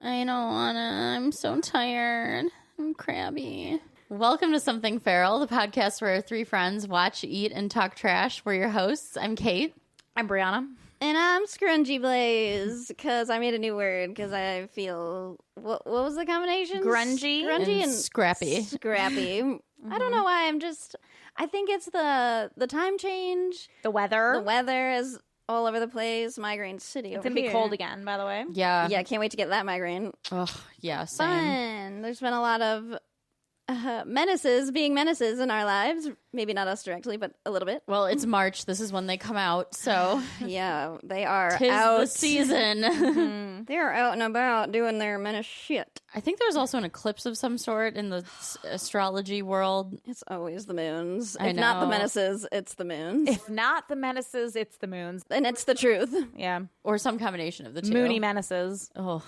I don't wanna. I'm so tired. I'm crabby. Welcome to Something Feral, the podcast where three friends watch, eat, and talk trash. We're your hosts. I'm Kate. I'm Brianna. And I'm Scrungy Blaze, because I made a new word, because I feel... What was the combination? Grungy and scrappy. Scrappy. I don't know why. I think it's the time change. The weather. The weather is all over the place. Migraine City It's over going to be here. cold again, by the way. Yeah. Yeah, can't wait to get that migraine. Oh, yeah, same. Fun. There's been a lot of menaces being menaces in our lives. Maybe not us directly, but a little bit. Well, it's March. This is when they come out, so Yeah, they are 'tis out. the season. They are out and about doing their menace shit. I think there's also an eclipse of some sort in the astrology world. It's always the moons. I If not the know. menaces, it's the moons. If not the menaces, it's the moons. And it's the truth. Yeah. Or some combination of the two. Moony menaces. Oh.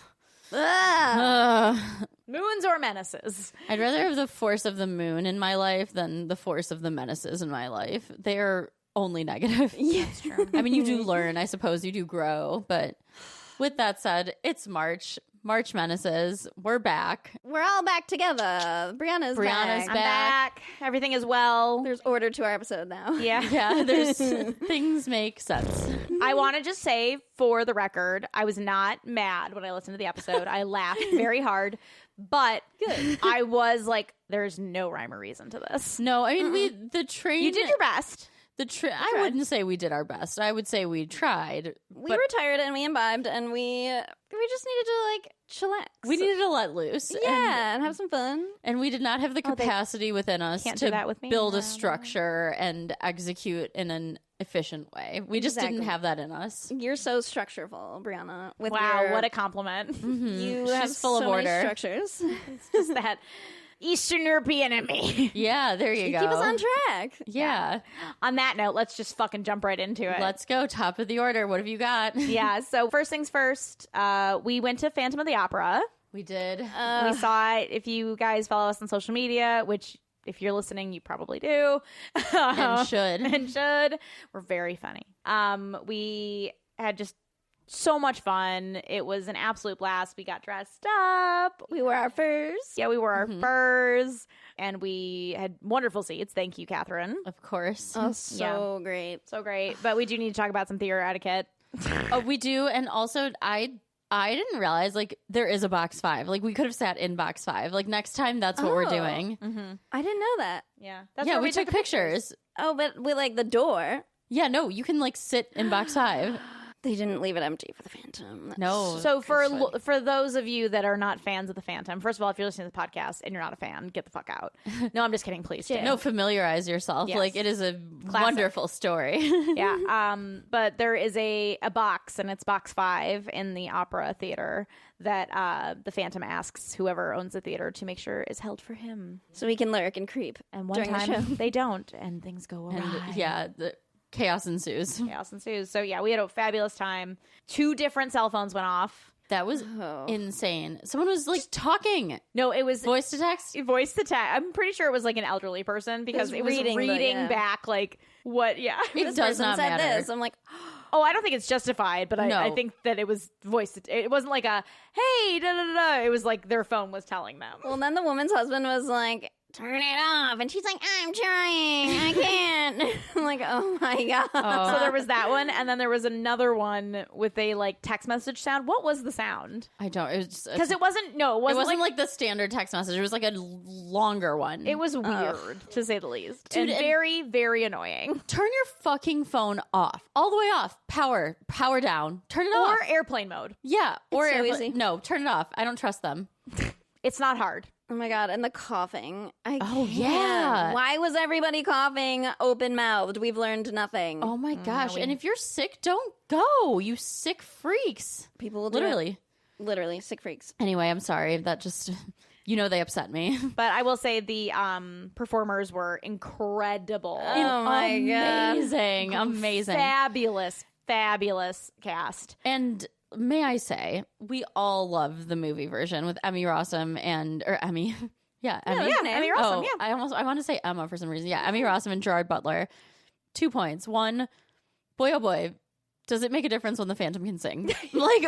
Ah! Moons or menaces. I'd rather have the force of the moon in my life than the force of the menaces in my life. They are only negative. Yeah. That's true. I mean, you do learn, I suppose you do grow, but with that said, it's March. March Menaces. We're back. We're all back together. Brianna's Brianna's back. I'm back. Everything is well. There's order to our episode now. Yeah. Yeah, there's things make sense. I want to just say, for the record, I was not mad when I listened to the episode. I laughed very hard, but good. I was like, there's no rhyme or reason to this. No, I mean, the train. You did your best. I wouldn't say we did our best. I would say we tried. We were tired and we imbibed and we just needed to like chillax. We needed to let loose. Yeah, and have some fun. And we did not have the capacity within us can't do to that with me. build a structure and execute in an efficient way. We just didn't Exactly. have that in us. You're so structureful, Brianna. With Wow, your, what a compliment. you have She's full of so many order. structures. Just that Eastern European in me. Yeah, there you go. Keep us on track. Yeah. On that note, let's just fucking jump right into it. Let's go. Top of the order. What have you got? Yeah, so first things first, we went to Phantom of the Opera. We did. We saw it. If you guys follow us on social media, which if you're listening, you probably do. And should. And should. We're very funny. We had just so much fun. It was an absolute blast. We got dressed up. We wore our furs. Yeah, we wore our furs. And we had wonderful seats. Thank you, Catherine. Of course. Oh, so great. So great. But we do need to talk about some theater etiquette. Oh, we do. And also, I didn't realize, like, there is a box 5. Like, we could have sat in box 5. Like, next time, that's what we're doing. I didn't know that. Yeah. That's Yeah, where we took the pictures. Oh, but with like the door. Yeah, no, you can, like, sit in box 5. They didn't leave it empty for the Phantom. No. So good shit. for those of you that are not fans of the Phantom, first of all, if you're listening to the podcast and you're not a fan, get the fuck out. No, I'm just kidding. Please stay. No, familiarize yourself. Yes. Like, it is a wonderful story. Yeah. But there is a box, and it's box 5 in the opera theater that the Phantom asks whoever owns the theater to make sure is held for him. So we can lurk and creep. And one during the show. time they don't, and things go awry. And, yeah, the chaos ensues. Chaos ensues. So yeah, we had a fabulous time. 2 different cell phones went off. That was insane. Someone was, like, talking. No, it was Voice to text? voice to text. I'm pretty sure it was like an elderly person because it was reading back like what. Yeah, It This does person not said matter. this. I'm like, Oh, I don't think it's justified, but No. I think that it was voice. It wasn't like a hey da da da da. It was like their phone was telling them. well, then the woman's husband was like, turn it off. And she's like, I'm trying. I can't. I'm like, oh my God. So there was that one, and then there was another one with a like text message sound. What was the sound? I don't. It was just Because it wasn't. No, it wasn't, like the standard text message. It was like a longer one. It was weird to say the least, Dude, and very very annoying. Turn your fucking phone off, all the way off. Power down. Turn it off. Or airplane mode. Yeah, or so airplane- easy. No, turn it off. I don't trust them. It's not hard. Oh my God. And the coughing. Oh, can't. yeah. Why was everybody coughing open mouthed? We've learned nothing. Oh my gosh! And if you're sick, don't go. You sick freaks. People will do Literally. Literally. Sick freaks. Anyway, I'm sorry. That just, they upset me. But I will say the performers were incredible. Oh my God. Amazing. Fabulous cast. And may I say, we all love the movie version with Emmy Rossum or Emmy. Yeah, Emmy. that's her name. Emmy Rossum, Oh, yeah. I want to say Emma for some reason. Yeah, Emmy Rossum and Gerard Butler. 2 points. One, boy, oh boy, does it make a difference when the Phantom can sing? Like,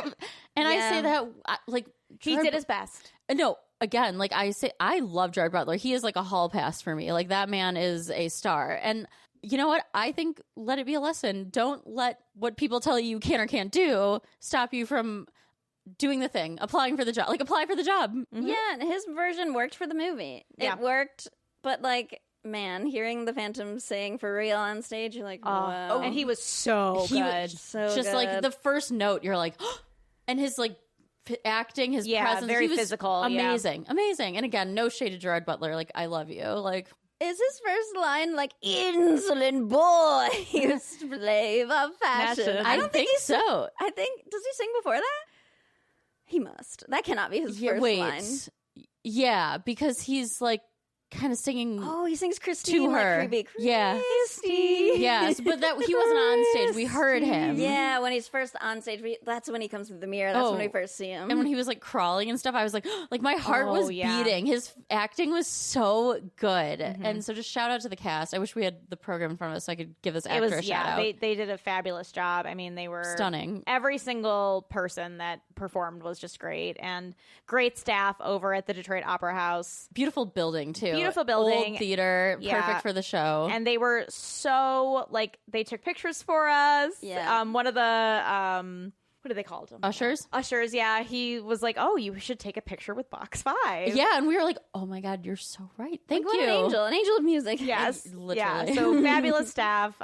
and I say that like he did his best. No, again, like I say, I love Gerard Butler. He is like a hall pass for me. Like that man is a star. And you know what? I think let it be a lesson. Don't let what people tell you can or can't do stop you from doing the thing, applying for the job. Like apply for the job. Mm-hmm. Yeah, his version worked for the movie. It worked, but like, man, hearing the Phantom sing for real on stage, you're like, wow. And he was so good. So just good. like the first note, you're like, and his like acting, his presence, very he was physical, amazing. And again, no shade to Gerard Butler. Like I love you. Like, is his first line like "insolent boy, slave of fashion"? I think so. I think, does he sing before that? He must. That cannot be his first line. Yeah, because he's like kind of singing. Oh, he sings Christine to her. Like creepy. Yeah. Christine. Yes, but that he wasn't on stage. We heard him. Yeah, when he's first on stage, that's when he comes through the mirror. That's when we first see him. And when he was like crawling and stuff, I was like, like my heart was beating. His acting was so good. And so just shout out to the cast. I wish we had the program in front of us so I could give this actor a shout out. They did a fabulous job. I mean, they were stunning. Every single person that performed was just great, and great staff over at the Detroit Opera House. Beautiful building too. Beautiful building. Old theater. Perfect for the show. And they were so like, they took pictures for us. Yeah. One of the what do they call them? Ushers. Yeah. He was like, "Oh, you should take a picture with Box 5." Yeah, and we were like, "Oh my God, you're so right. Thank you." An angel of music. Yes, literally. Yeah. So fabulous staff.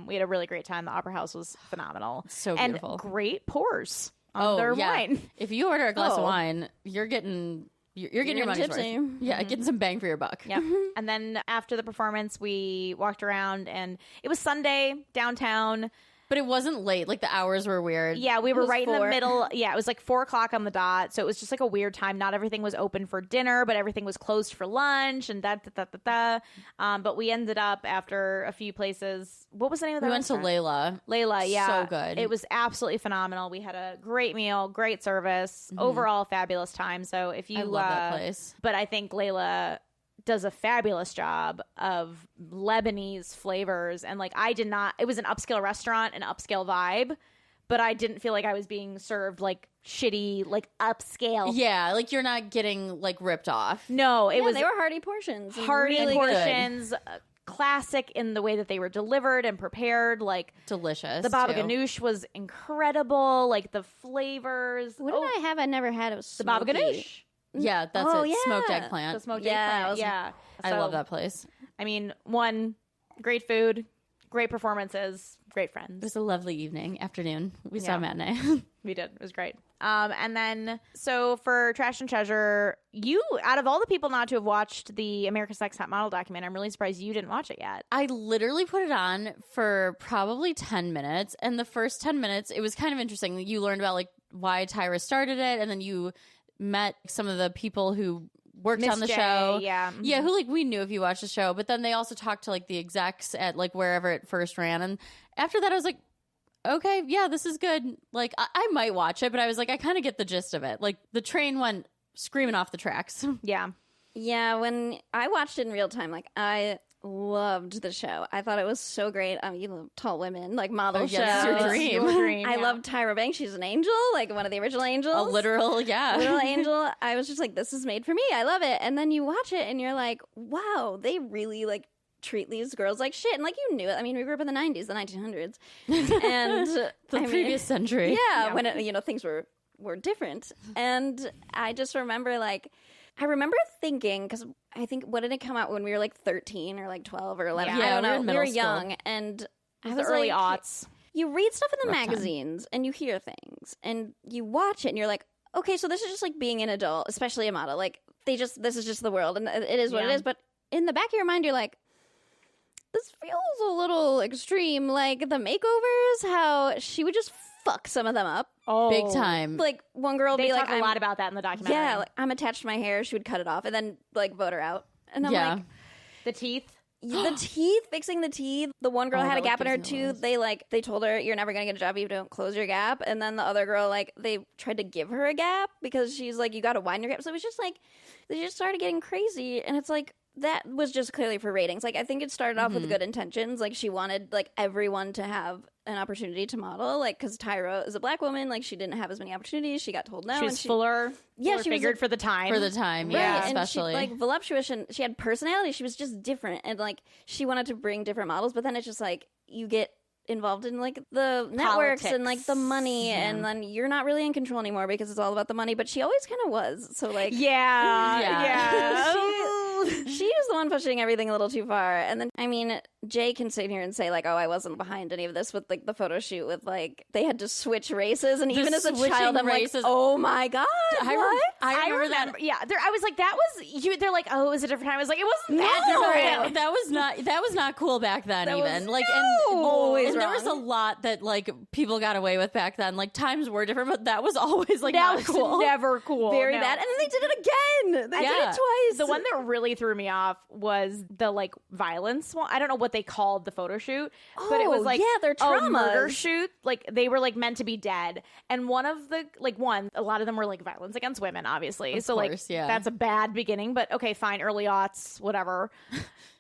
We had a really great time. The Opera House was phenomenal. So beautiful. And great pours on their wine. If you order a glass of wine, you're getting your money's tipsy. worth. Yeah, getting some bang for your buck. Yeah. And then after the performance, we walked around, and it was Sunday downtown. But it wasn't late. Like the hours were weird. Yeah, we were right 4. in the middle. Yeah, it was like 4:00 on the dot. So it was just like a weird time. Not everything was open for dinner, but everything was closed for lunch and But we ended up after a few places. What was the name of that? We went to restaurant? Layla, yeah. So good. It was absolutely phenomenal. We had a great meal, great service, overall fabulous time. So if you I love that place. But I think Layla does a fabulous job of Lebanese flavors. And like, it was an upscale restaurant, an upscale vibe, but I didn't feel like I was being served like shitty, like upscale. Yeah, like you're not getting like ripped off. No, they were hearty portions. Hearty really portions. Classic in the way that they were delivered and prepared. Like delicious. The baba ganoush was incredible. Like the flavors. What did I have? I never had. It was the baba ganoush. Yeah, that's it. Yeah. Smoked eggplant. The smoked eggplant. Yeah. I love that place. I mean, great food, great performances, great friends. It was a lovely afternoon. We saw matinee. We did. It was great. And then, so for Trash and Treasure, you, out of all the people not to have watched the America's Next Top Model documentary, I'm really surprised you didn't watch it yet. I literally put it on for probably 10 minutes. And the first 10 minutes, it was kind of interesting. You learned about like why Tyra started it. And then you met some of the people who worked on the show. Yeah. Yeah, who like we knew if you watched the show. But then they also talked to like the execs at like wherever it first ran. And after that, I was like, okay, yeah, this is good. Like, I might watch it, but I was like, I kind of get the gist of it. Like, the train went screaming off the tracks. Yeah. Yeah, when I watched it in real time, like, I loved the show. I thought it was so great. You love tall women, like model shows. Yes, your dream. I love Tyra Banks. She's an angel, like one of the original angels. A literal angel. I was just like, this is made for me. I love it. And then you watch it and you're like, wow, they really like treat these girls like shit. And like, you knew it. I mean, we grew up in the 90s, the 1900s. And the previous century. Yeah, when it, things were different. And I just remember like, I remember thinking, because I think, what did it come out when we were like 13 or like 12 or 11? Yeah, I don't know. we were young. And I was early like, aughts. You read stuff in the Rough magazines and you hear things and you watch it and you're like, okay, so this is just like being an adult, especially a model. Like, this is just the world and it is what it is. But in the back of your mind, you're like, this feels a little extreme. Like the makeovers, how she would just fuck some of them up. Oh, big time. Like one girl would they be talk like, a lot about that in the documentary. yeah, like, I'm attached to my hair. She would cut it off and then like vote her out. And I'm like, the teeth. the teeth, fixing the teeth. The one girl had a gap in her gives me tooth. They told her, you're never gonna get a job if you don't close your gap. And then the other girl, like, they tried to give her a gap because she's like, you gotta widen your gap. So it was just like, they just started getting crazy. And it's like, that was just clearly for ratings. Like, I think it started off with good intentions. Like, she wanted like everyone to have an opportunity to model, like, because Tyra is a black woman, like, she didn't have as many opportunities. She got told no. She was fuller. Yeah, she she was figured for the time. For the time, Right, yeah, and especially. she, like, voluptuous, and she had personality. She was just different, and, like, she wanted to bring different models, but then it's just, like, you get involved in, like, the networks and, like, the money, and then you're not really in control anymore because it's all about the money, but she always kind of was, so, like... Yeah. She was the one pushing everything a little too far. And then, I mean, Jay can sit here and say, like, oh, I wasn't behind any of this with, like, the photo shoot with, like, they had to switch races. And even as a child, I'm races. like, oh my God, what? I remember that. Yeah, I was like, that was you. They're like, oh, it was a different time. I was like, it wasn't that different. That was not cool back then. That even was like, always and there was a wrong. lot that like people got away with back then. Like times were different, but that was always like That not was cool. never cool. Very No. bad. And then they did it again. They did Yeah. it twice. The one that really threw me off was the like violence one. I don't know what they called the photo shoot, but it was Oh, like yeah, their a murder traumas. shoot. Like they were like meant to be dead, and one of the a lot of them were like violence against women, obviously. Of so course, like yeah. that's a bad beginning, but okay, fine, early aughts, whatever.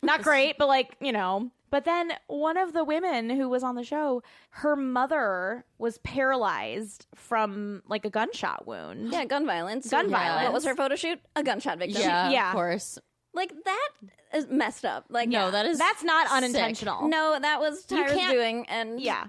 Not great, but like But then one of the women who was on the show, her mother was paralyzed from like a gunshot wound. Yeah, gun violence. Gun violence. What was her photo shoot? A gunshot victim. Yeah, Yeah. of course. Like, that is messed up. Like, No, yeah. That's not sick. unintentional. No, that was You Tyra's can't- doing. And Yeah.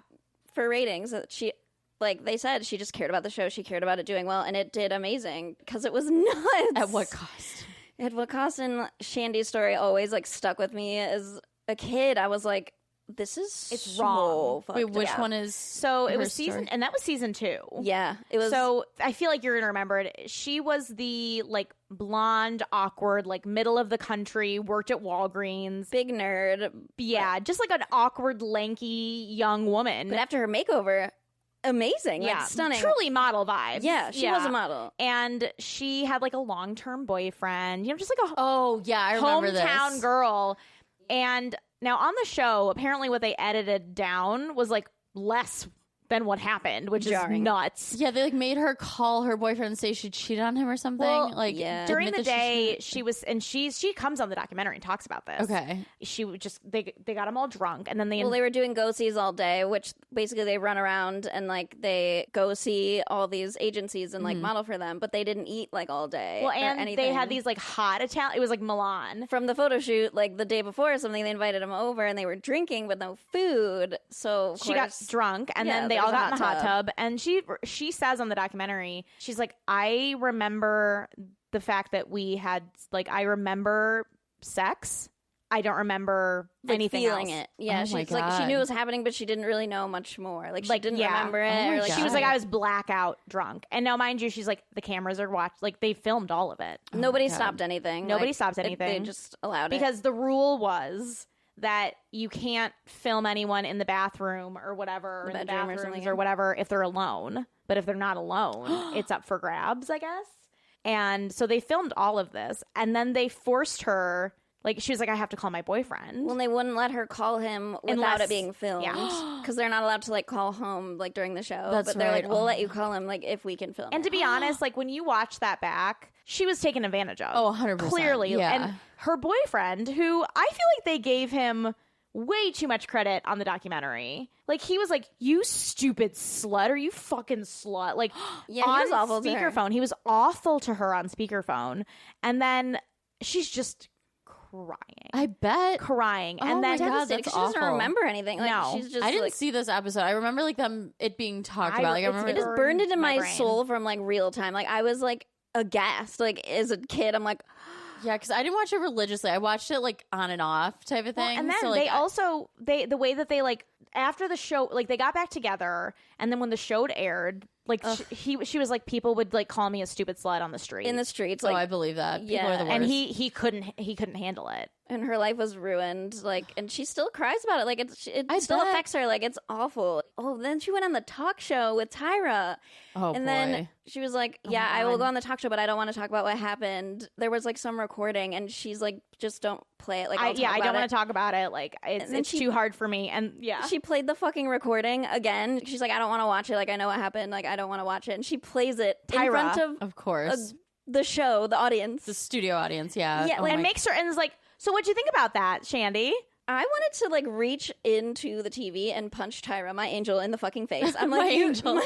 for ratings, she... Like they said, she just cared about the show. She cared about it doing well, and it did amazing because it was nuts. At what cost? At what cost? And Shandy's story always like stuck with me as a kid. I was like, "This is It's so wrong." fucked Wait, which up. one is? So it her was story? and that was season 2. Yeah, it was. So I feel like you're gonna remember it. She was the like blonde, awkward, like middle of the country, worked at Walgreens. big nerd. Yeah, just like an awkward, lanky young woman. But after her makeover, amazing. yeah, Like, stunning. truly model vibes. Yeah, she was a model. and she had like a long-term boyfriend. Just like a Oh yeah, I remember hometown this. girl. And now on the show, apparently what they edited down was like less than what happened, which Jarring. is nuts. Yeah, they like made her call her boyfriend and say she cheated on him or something. Well, like yeah. During admit the that day, she was, and she comes on the documentary and talks about this. Okay. She would just they got them all drunk, and then they Well, they were doing go-sees all day, which basically they run around and like they go see all these agencies and like model for them, but they didn't eat like all day. well, or and anything. they had these like hot Italian. It was like Milan. From the photo shoot, like the day before or something, they invited them over and they were drinking but no food. So of She got course- drunk, and Yeah, then they there all was a got in the hot hot tub. And she says on the documentary, she's like, I remember the fact that we had like I remember sex. I don't remember like, anything feeling else. it. Yeah, Oh my she's like she God. knew it was happening, but she didn't really know much more. Like she Like, didn't yeah. remember it. Oh my or, like God. She was like, I was blackout drunk. And now, mind you, she's like, the cameras are watched. Like, they filmed all of it. nobody God. stopped anything. Nobody Like, stopped anything. They just allowed it Because the rule was that you can't film anyone in the bathroom or whatever, The in the bedroom or bathrooms something, or whatever, if they're alone. But if they're not alone, it's up for grabs, I guess. And so they filmed all of this. And then they forced her, like, she was like, I have to call my boyfriend. Well, they wouldn't let her call him without Unless- it being filmed. yeah. Because they're not allowed to, like, call home, like, during the show. That's but they're right. like, we'll Oh. let you call him, like, if we can film And it. to be honest, like, when you watch that back, she was taken advantage of. Oh, 100%. Clearly. Yeah. And her boyfriend, who I feel like they gave him way too much credit on the documentary. Like, he was like, you stupid slut, or you fucking slut. Like, Yeah, he on was awful to her. speakerphone. He was awful to her on speakerphone. And then she's just crying. I bet. Crying. Oh and my then God, Devastated, that's 'cause she doesn't awful. remember anything. Like, No. she's just, I didn't like, see this episode. I remember like it being talked about. Like I remember it is burned burned into my my brain. soul from, like, real time. Like, I was, like, aghast. Like, as a kid, I'm like, Yeah, because I didn't watch it religiously. I watched it like on and off type of thing. Well, and then so, like, they also the way that they like after the show, like they got back together, and then when the show aired, like she was like, people would like call me a stupid slut on the street, in the streets. oh, Like, I believe that. People yeah. are the worst. and he couldn't handle it. and her life was ruined. Like, and she still cries about it. Like, it I still bet. affects her. Like, it's awful. Oh, then she went on the talk show with Tyra. oh And boy. then she was like, Oh yeah, my I will God. go on the talk show, but I don't want to talk about what happened. There was like some recording, and she's like, just don't play it. Like, I don't want to talk about it. Like And then it's she- too hard for me. And yeah, She played the fucking recording again. She's like, I don't want to watch it. Like, I know what happened. Like, I don't want to watch it. And she plays it in Tyra. front of of course, the show, the audience. the studio audience. Yeah. Yeah, Oh like, my and makes her and is like, so what'd you think about that, Shandy? I wanted to like reach into the TV and punch Tyra, my angel, in the fucking face. I'm like, My angel.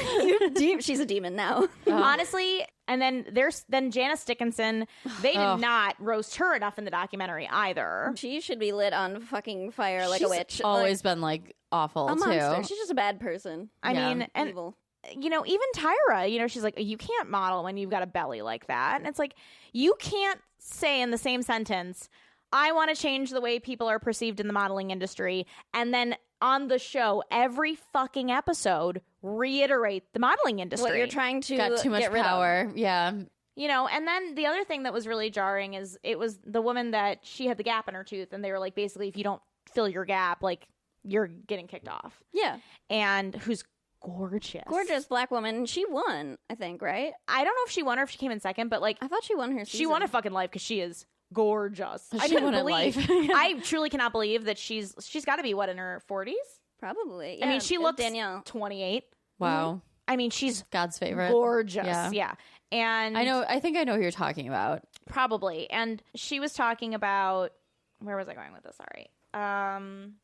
She's a demon now. Honestly, and then there's Janice Dickinson. They did not roast her enough in the documentary either. She should be lit on fucking fire like a witch. Always been like awful a monster. too. She's just a bad person. I mean, and evil. you know, even Tyra, you know, she's like, you can't model when you've got a belly like that. And it's like, you can't say in the same sentence, I want to change the way people are perceived in the modeling industry, and then on the show, every fucking episode, reiterate the modeling industry. What you're trying to Got too much get rid power. of. Yeah. You know, and then the other thing that was really jarring is it was the woman that she had the gap in her tooth, and they were like, basically, if you don't fill your gap, like, you're getting kicked off. Yeah. And who's gorgeous black woman, and she won, I think, right? I don't know if she won or if she came in second, but like, I thought she won her season. she won a fucking life because she is gorgeous. I She couldn't won at believe. life. I truly cannot believe that she's got to be what, in her 40s. Probably. I mean, she looks Danielle. 28. Wow. I mean, she's God's favorite. gorgeous. Yeah. Yeah. And I think I know who you're talking about. probably. And she was talking about, where was I going with this? Sorry.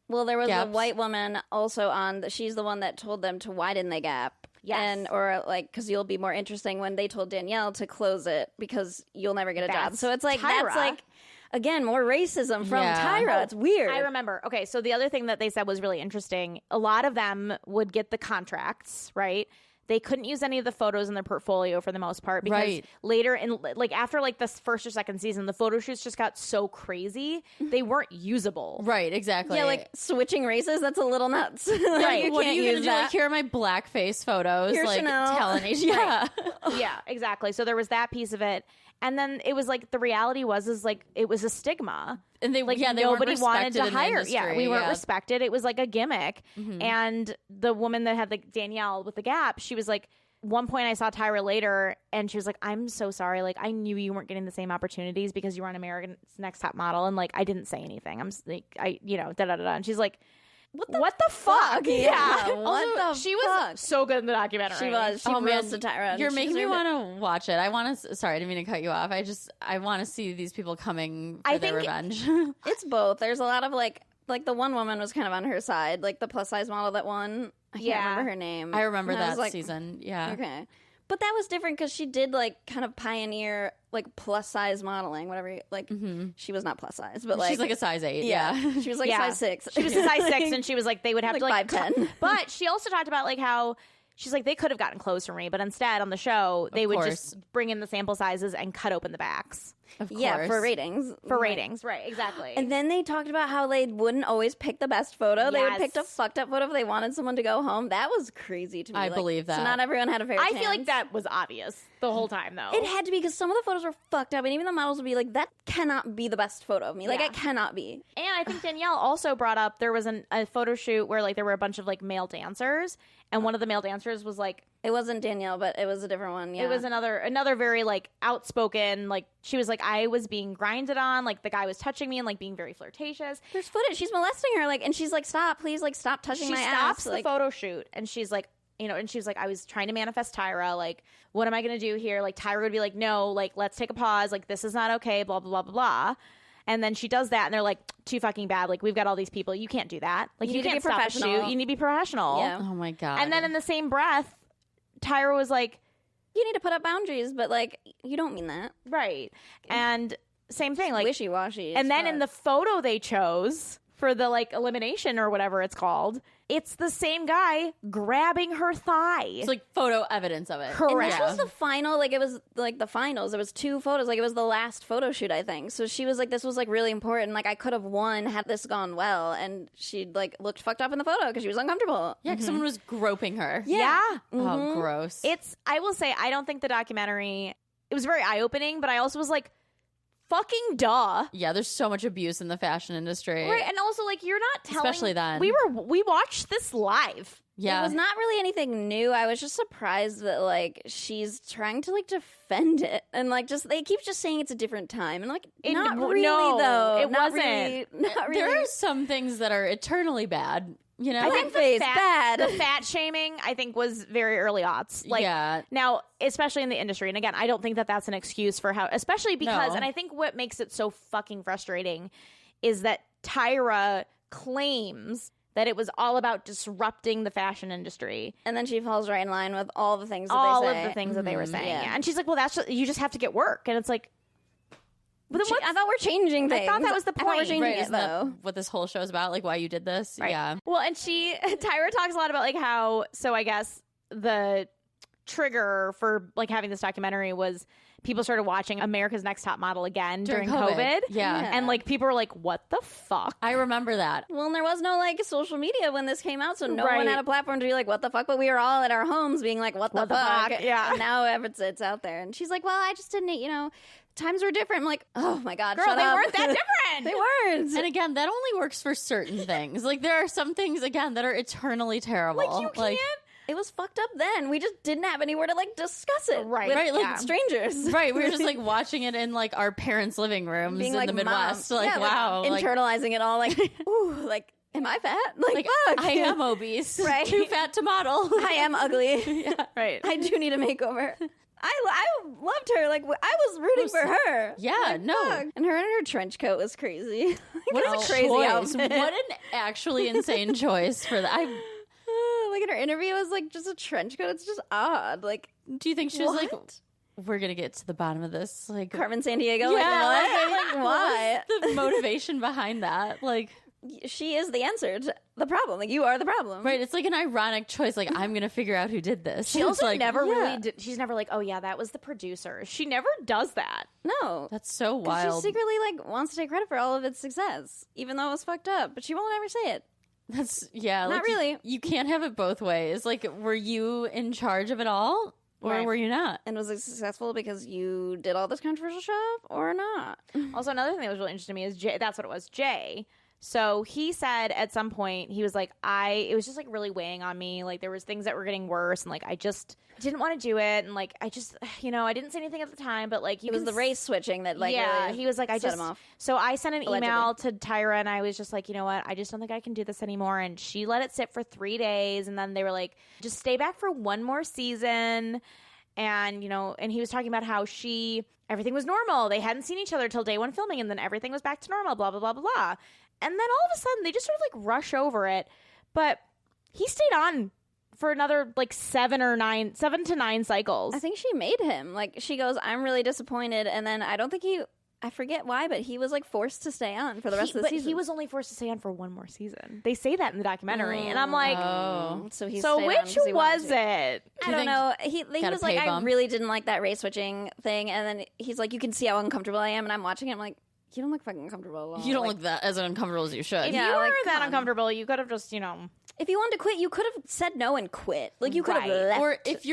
Well, there was a Gaps. white woman also on. She's the one that told them to widen the gap. Yes. And or like because you'll be more interesting when they told Danielle to close it because you'll never get a job. That's So it's like Tyra. that's like again more racism from Yeah. Tyra. It's weird. I remember. Okay, so the other thing that they said was really interesting. A lot of them would get the contracts, right? They couldn't use any of the photos in their portfolio for the most part because Right. later in like after like the first or second season, the photo shoots just got so crazy they weren't usable. Right, exactly. Yeah, like switching races. That's a little nuts. Like, Right. you what are can't you use gonna do? that. Like, here are my blackface photos. Here's like Chanel. telling each yeah. Yeah, exactly. So there was that piece of it. And then it was like the reality was like it was a stigma. And they Like they nobody weren't wanted to respected in the hire. Yeah, industry, we weren't yeah. respected. It was like a gimmick. And the woman that had like Danielle with the gap, she was like, one point I saw Tyra later and she was like, I'm so sorry. Like, I knew you weren't getting the same opportunities because you were on America's Next Top Model. And like, I didn't say anything. I'm like, da-da-da-da. And she's like, what the fuck? Yeah, Also, what the she was fuck? so good in the documentary. She was. She Oh, man. roasted Tyra. You're She making me deserved it. want to watch it. I want to. Sorry, I didn't mean to cut you off. I want to see these people coming for I their think- revenge. It's both. There's a lot of like the one woman was kind of on her side, like the plus size model that won. I can't Yeah. remember her name. I remember And I was that like, season. Yeah. Okay. But that was different because she did like kind of pioneer like plus size modeling, whatever. Like she was not plus size, but like She's like a size 8. yeah, Yeah. she was like Yeah. size 6. She was a size 6 and she was like, they would have Like to like 5'10". But she also talked about like how she's like, they could have gotten clothes for me, but instead on the show, they would just bring in the sample sizes and cut open the backs Of course. Yeah, for ratings. for Right. ratings. Right, exactly. And then they talked about how they wouldn't always pick the best photo. They would Yes. pick a fucked up photo if they wanted someone to go home. That was crazy to me. I Like, believe So that. not everyone had a fair I chance. feel like that was obvious the whole time, though. It had to be because some of the photos were fucked up, and even the models would be like, "That cannot be the best photo of me. Like, Yeah. it cannot be." And I think Danielle also brought up there was a photo shoot where like there were a bunch of like male dancers, and one of the male dancers was like, It wasn't Danielle, but it was a different one. Yeah, it was another very like outspoken, like she was like, I was being grinded on, like the guy was touching me and like being very flirtatious. There's footage. She's molesting her, like, and she's like, "Stop, please, like, stop touching She my stops ass." the Like, photo shoot and she's like, and she was like, I was trying to manifest Tyra, like, what am I gonna do here? Like Tyra would be like, no, like, let's take a pause, like, this is not okay, blah blah blah blah blah. And then she does that and they're like, too fucking bad, like, we've got all these people, you can't do that, like, You you need to can't be stop a professional. shoot, you need to be professional. Yeah. Oh my god. And then in the same breath, Tyra was like, you need to put up boundaries, but like, you don't mean that. right. And same thing, like, Wishy washy. and then in the photo they chose for the like elimination or whatever it's called, it's the same guy grabbing her thigh. it's like photo evidence of it. And Correct. this was the final, like it was like the finals. It was 2 photos, like it was the last photo shoot, I think. So she was like, this was like really important. Like I could have won had this gone well. And she like looked fucked up in the photo because she was uncomfortable. Yeah, because someone was groping her. Yeah. Oh, gross. It's, I will say, I don't think the documentary, it was very eye opening, but I also was like, fucking duh. Yeah, there's so much abuse in the fashion industry. Right. And also, like, you're not telling. Especially then. We watched this live. Yeah. It was not really anything new. I was just surprised that like she's trying to like defend it and like just they keep just saying it's a different time and like not really no, though. it Not wasn't. really, not really. There are some things that are eternally bad. You know? I think Blackface, the bad. fat shaming, I think, was very early aughts. Like, Yeah. now, especially in the industry. And again, I don't think that that's an excuse for how, especially because, No. and I think what makes it so fucking frustrating is that Tyra claims that it was all about disrupting the fashion industry. And then she falls right in line with all the things that all they say. of the things that they were saying. Yeah. And she's like, well, you just have to get work. And it's like, but then I thought we're changing things. I thought that was the I thought we're point. changing Right, it, isn't that though. what this whole show is about? Like, why you did this? Right. Yeah. Well, and Tyra talks a lot about like how, so I guess the trigger for like having this documentary was people started watching America's Next Top Model again during COVID. Yeah. And like people were like, what the fuck? I remember that. Well, and there was no like social media when this came out, so no Right. one had a platform to be like, what the fuck? But we were all at our homes being like, what the fuck? Yeah. And now it's out there. And she's like, well, I just didn't, times were different. I'm like, oh my God, Girl, shut they up. weren't that different. They weren't. And again, that only works for certain things. Like, there are some things, again, that are eternally terrible. Like, you can't. It was fucked up then. We just didn't have anywhere to like discuss it. Right. With Right, like, strangers. Right, we were just like watching it in like our parents' living rooms Being in like, the Midwest. Mom. Like, Yeah, wow. Like, internalizing it all like, ooh, like, am I fat? Like, fuck. I am obese. Right. Too fat to model. I am ugly. Right. I do need a makeover. I loved her. Like, I was rooting for her. Yeah, Like, no. fuck. And her in her trench coat was crazy. What It was a crazy choice. outfit. What an actually insane choice for that. Like in her interview, it was like just a trench coat. It's just odd. Like, Do you think she was like, what? we're going to get to the bottom of this? Like, Carmen Sandiego. yeah, Like, what? why? Why? The motivation behind that? Like, She is the answer to the problem. Like, you are the problem. right, it's like an ironic choice. Like, I'm going to figure out who did this. She It's also like, never yeah. really did. She's never like, oh yeah, that was the producer. She never does that. No. That's so 'Cause wild. She secretly like wants to take credit for all of its success, even though it was fucked up. But she won't ever say it. That's, yeah. Not like, really. You can't have it both ways. Like, were you in charge of it all? Or Right. were you not? And was it successful because you did all this controversial stuff or not? Also, another thing that was really interesting to me is Jay. That's what it was, Jay. So he said at some point, he was like, it was just like really weighing on me. Like there was things that were getting worse and like I just didn't want to do it. And like I just, I didn't say anything at the time, but like It was the race switching that like yeah, really he was like, I set just, him off. so I sent an Allegedly. email to Tyra and I was just like, you know what? I just don't think I can do this anymore. And she let it sit for 3 days. And then they were like, just stay back for one more season. And, and he was talking about how everything was normal. They hadn't seen each other till day one filming and then everything was back to normal, blah, blah, blah, blah, blah. And then all of a sudden they just sort of like rush over it. But he stayed on for another like 7 to 9 cycles. I think she made him. Like she goes, I'm really disappointed. And then I don't think I forget why, but he was like forced to stay on for the rest of the season. He was only forced to stay on for one more season. They say that in the documentary. And I'm like, So he so stayed on which 'cause he wanted was to. it? I don't know. He got a was like, pay I bump? really didn't like that race switching thing. And then he's like, you can see how uncomfortable I am. And I'm watching it. I'm like, you don't look fucking uncomfortable at all. You don't Like, look that as uncomfortable as you should. If Yeah, you like, were come that on. uncomfortable, you could have just, if you wanted to quit, you could have said no and quit. Like you could have Right. left. Or if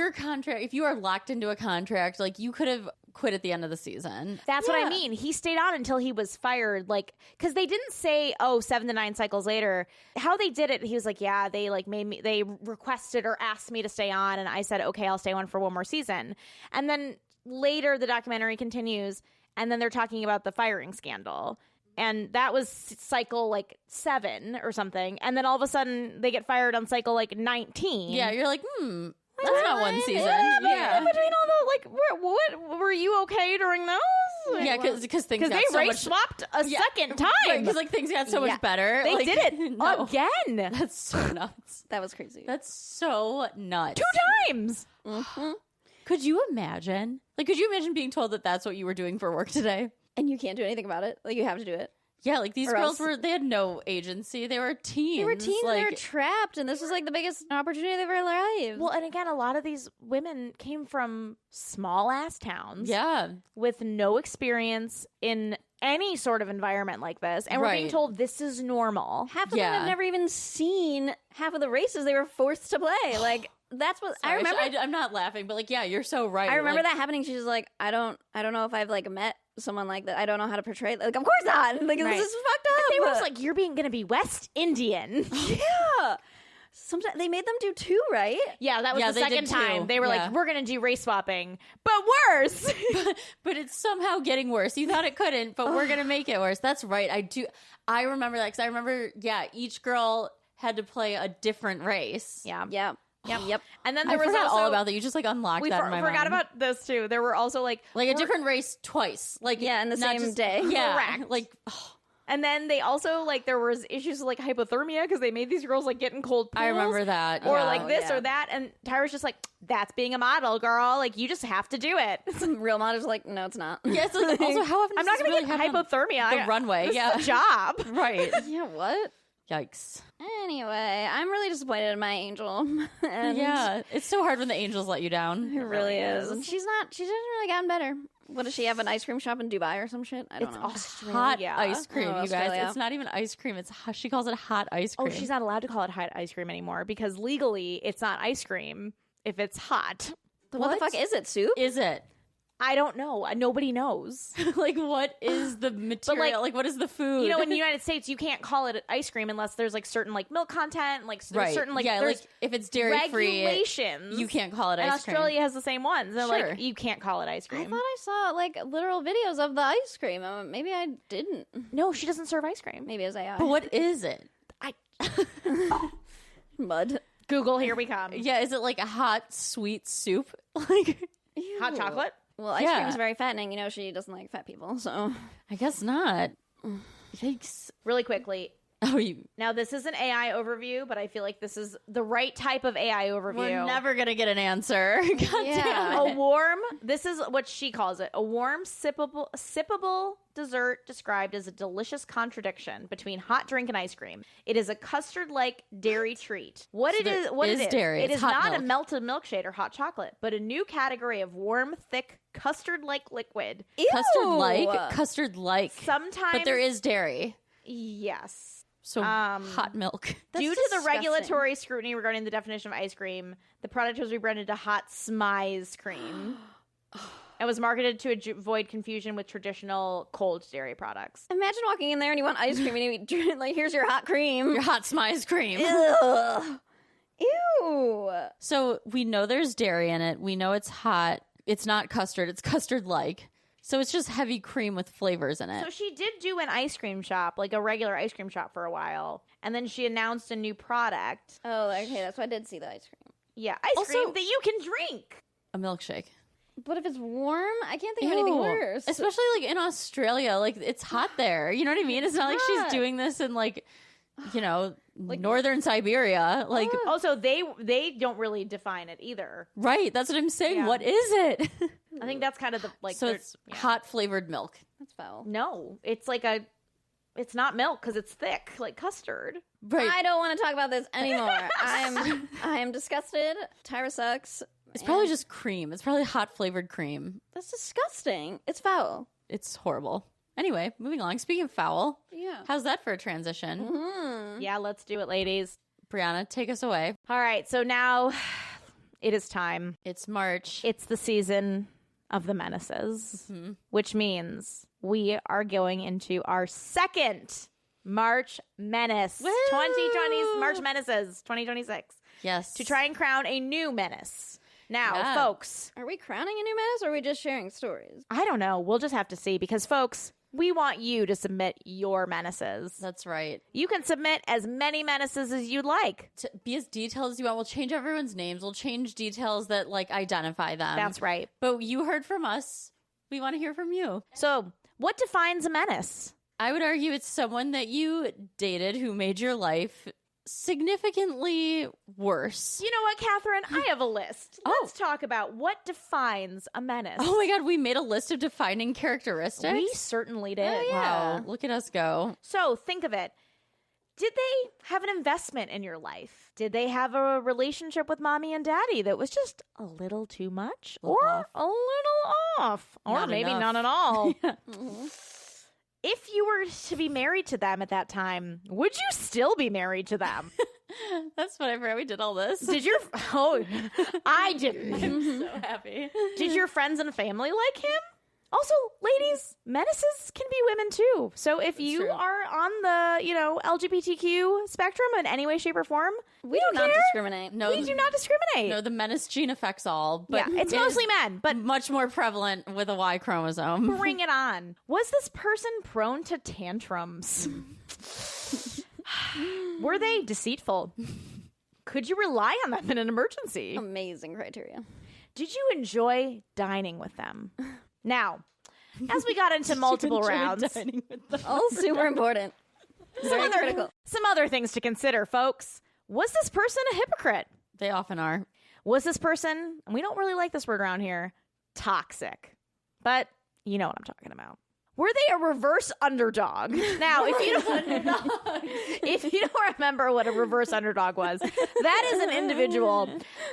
you are locked into a contract, like you could have quit at the end of the season. That's what Yeah. I mean. He stayed on until he was fired. Like, because they didn't say, 7 to 9 cycles later. How they did it, he was like, yeah, they like made me, they requested or asked me to stay on. And I said, okay, I'll stay on for one more season. And then later the documentary continues. And then they're talking about the firing scandal. And that was cycle like 7 or something. And then all of a sudden they get fired on cycle like 19. Yeah, you're like, that's not one season. In Yeah, between all the like, what were you okay during those? yeah, because things Because got they so race much. swapped a second time. Because like things got so Yeah. much better. They Like, did it no. again. That's so nuts. that was crazy. That's so nuts. 2 times. Could you imagine? Like, could you imagine being told that that's what you were doing for work today? And you can't do anything about it. Like you have to do it. Yeah, like these Or girls else- they had no agency. They were teens. They were teens. Like, They were trapped, and this was like the biggest opportunity of their lives. Well, and again, a lot of these women came from small ass towns yeah. with no experience in any sort of environment like this. And we're being Right. told this is normal. half of them Yeah. have never even seen half of the races they were forced to play. Like that's what I remember. I'm not laughing, but like, yeah, you're so right. I remember Like, that happening. She's like, I don't know if I've like met someone like that. I don't know how to portray. Like, of course not. Like Right. this is fucked up. They were just like, you're gonna be West Indian. yeah. Sometimes they made them do 2, right? Yeah, that was Yeah, the they second did too. time. They were Yeah. like, we're going to do race swapping, but worse. but it's somehow getting worse. You thought it couldn't, but we're gonna make it worse. That's right. I remember that because I remember, yeah, each girl had to play a different race. Yeah. Yeah. Yep. And then I there was forgot also, all about that. You just like unlocked we that in my forgot mind. about this too. There were also like like a different race twice. Like Yeah, in the not same just- day. Yeah, Correct. like And then they also, like, there was issues with, like, hypothermia because they made these girls, like, get in cold pools. I remember that. Or, yeah. like, this or that. And Tyra's just like, that's being a model, girl. Like, you just have to do it. Some real models are like, no, it's not. Yeah, it's like, also, how often I'm not going to get hypothermia. the runway? This Yeah. is a job. Right. Yeah, what? Yikes. Anyway, I'm really disappointed in my angel. And Yeah. It's so hard when the angels let you down. it really is. And she hasn't really gotten better. What does she have, an ice cream shop in Dubai or some shit? I don't know. Hot ice cream, Oh, you guys. Australia. It's not even ice cream. It's hot. She calls it hot ice Oh, cream. she's not allowed to call it hot ice cream anymore because legally it's not ice cream if it's hot. What the fuck is it, soup? Is it? I don't know. Nobody knows. Like, what is the material? Like, what is the food? You know, in the United States, you can't call it ice cream unless there's like certain like milk content, like there's right. certain like yeah, there's like if it's dairy free, regulations. you can't call it and ice cream. Australia has the same ones. They're Sure. like, you can't call it ice I cream. thought I saw like literal videos of the ice cream. Maybe I didn't. No, she doesn't serve ice cream. Maybe it was AI. But what is it? Mud. Google, here we come. Yeah, is it like a hot sweet soup? Like, Hot chocolate. Well, ice Yeah. cream is very fattening. You know, she doesn't like fat people, so. I guess not. Yikes. Really quickly. Oh, you. Now, this is an AI overview, but I feel like this is the right type of AI overview. We're never gonna get an answer. God damn A it. warm, this is what she calls it, a warm, sippable dessert described as a delicious contradiction between hot drink and ice cream. It is a custard-like dairy treat. What So it is, what there it is is, dairy. it It's is hot not a milk. melted milkshake or hot chocolate, but a new category of warm, thick, custard-like liquid. Custard like. Sometimes, But there is dairy. yes. So hot milk. That's Due to the disgusting. regulatory scrutiny regarding the definition of ice cream, the product was rebranded to Hot Smize Cream. It was marketed to avoid confusion with traditional cold dairy products. Imagine walking in there and you want ice cream and you like, here's your hot cream. Your hot smize cream. Ugh. Ew. So we know there's dairy in it. We know it's hot. It's not custard. It's custard like. So it's just heavy cream with flavors in it. So she did do an ice cream shop, like a regular ice cream shop for a while. And then she announced a new product. Oh, okay. That's why I did see the ice cream. Yeah, ice Also- cream that you can drink. A milkshake. But if it's warm, I can't think of anything Ew. worse. Especially like in Australia, like it's hot there. You know what I mean? It's not like hot. she's doing this in like, you know, northern Siberia. Like, Also, they don't really define it either. right. That's what I'm saying. Yeah. What is it? I think that's kind of the, like... So they're- it's yeah. hot flavored milk. That's foul. No, it's like a... It's not milk because it's thick, like custard. Right. I don't want to talk about this anymore. I am disgusted. Tyra sucks. It's probably just cream. It's probably hot flavored cream. That's disgusting. It's foul. It's horrible. Anyway, moving along. Speaking of foul, Yeah. how's that for a transition? Mm. Yeah, let's do it, ladies. Brianna, take us away. All right, so now it is time. It's March. It's the season of the Menaces, which means we are going into our second March Menace. Woo! 2020's March Menaces 2026. Yes. To try and crown a new menace. Now, Yeah. folks, Are we crowning a new menace or are we just sharing stories? I don't know. We'll just have to see because, folks, we want you to submit your menaces. That's right. You can submit as many menaces as you'd like. To be as detailed as you want. We'll change everyone's names. We'll change details that like identify them. That's right. But you heard from us. We want to hear from you. So, what defines a menace? I would argue it's someone that you dated who made your life significantly worse. You know what, Catherine? I have a list. Let's talk about what defines a menace. Oh my God, we made a list of defining characteristics. We certainly did. Oh, yeah. Wow, look at us go. So think of it. Did they have an investment in your life? Did they have a relationship with mommy and daddy that was just a little too much Little or off. a little off? Or Not maybe enough. not at all. Mm-hmm. If you were to be married to them at that time, would you still be married to them? That's what I forgot we did all this. Did your I didn't. I'm so happy. Did your friends and family like him? Also, ladies, menaces can be women too. So if you true. are on the, LGBTQ spectrum in any way, shape, or form, We don't do not care. discriminate. No, We do not discriminate. no, the menace gene affects all, but yeah, it's it mostly is men, but much more prevalent with a Y chromosome. bring it on. Was this person prone to tantrums? Were they deceitful? Could you rely on them in an emergency? Amazing criteria. Did you enjoy dining with them? Now, as we got into multiple rounds. All super important. Very critical. Some other things to consider, folks. Was this person a hypocrite? They often are. Was this person, and we don't really like this word around here, toxic? But you know what I'm talking about. Were they a reverse underdog? Now, if you don't remember what a reverse underdog was, that is an individual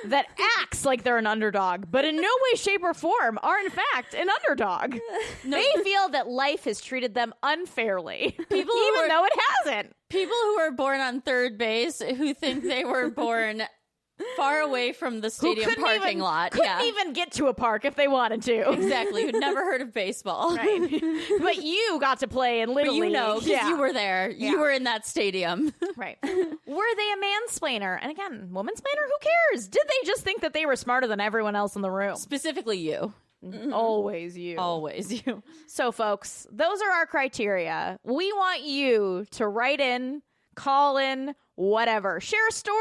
that acts like they're an underdog, but in no way, shape, or form are in fact an underdog. They feel that life has treated them unfairly, even though it hasn't. People who were born on third base who think they were born far away from the stadium parking lot. Couldn't even get to a park if they wanted to. Exactly. Who'd never heard of baseball. Right. But you got to play in Little League. You know, because you were there. Yeah. You were in that stadium. Right. Were they a mansplainer? And again, womansplainer? Who cares? Did they just think that they were smarter than everyone else in the room? Specifically you. Always you. Always you. So, folks, those are our criteria. We want you to write in, call in, whatever. Share a story.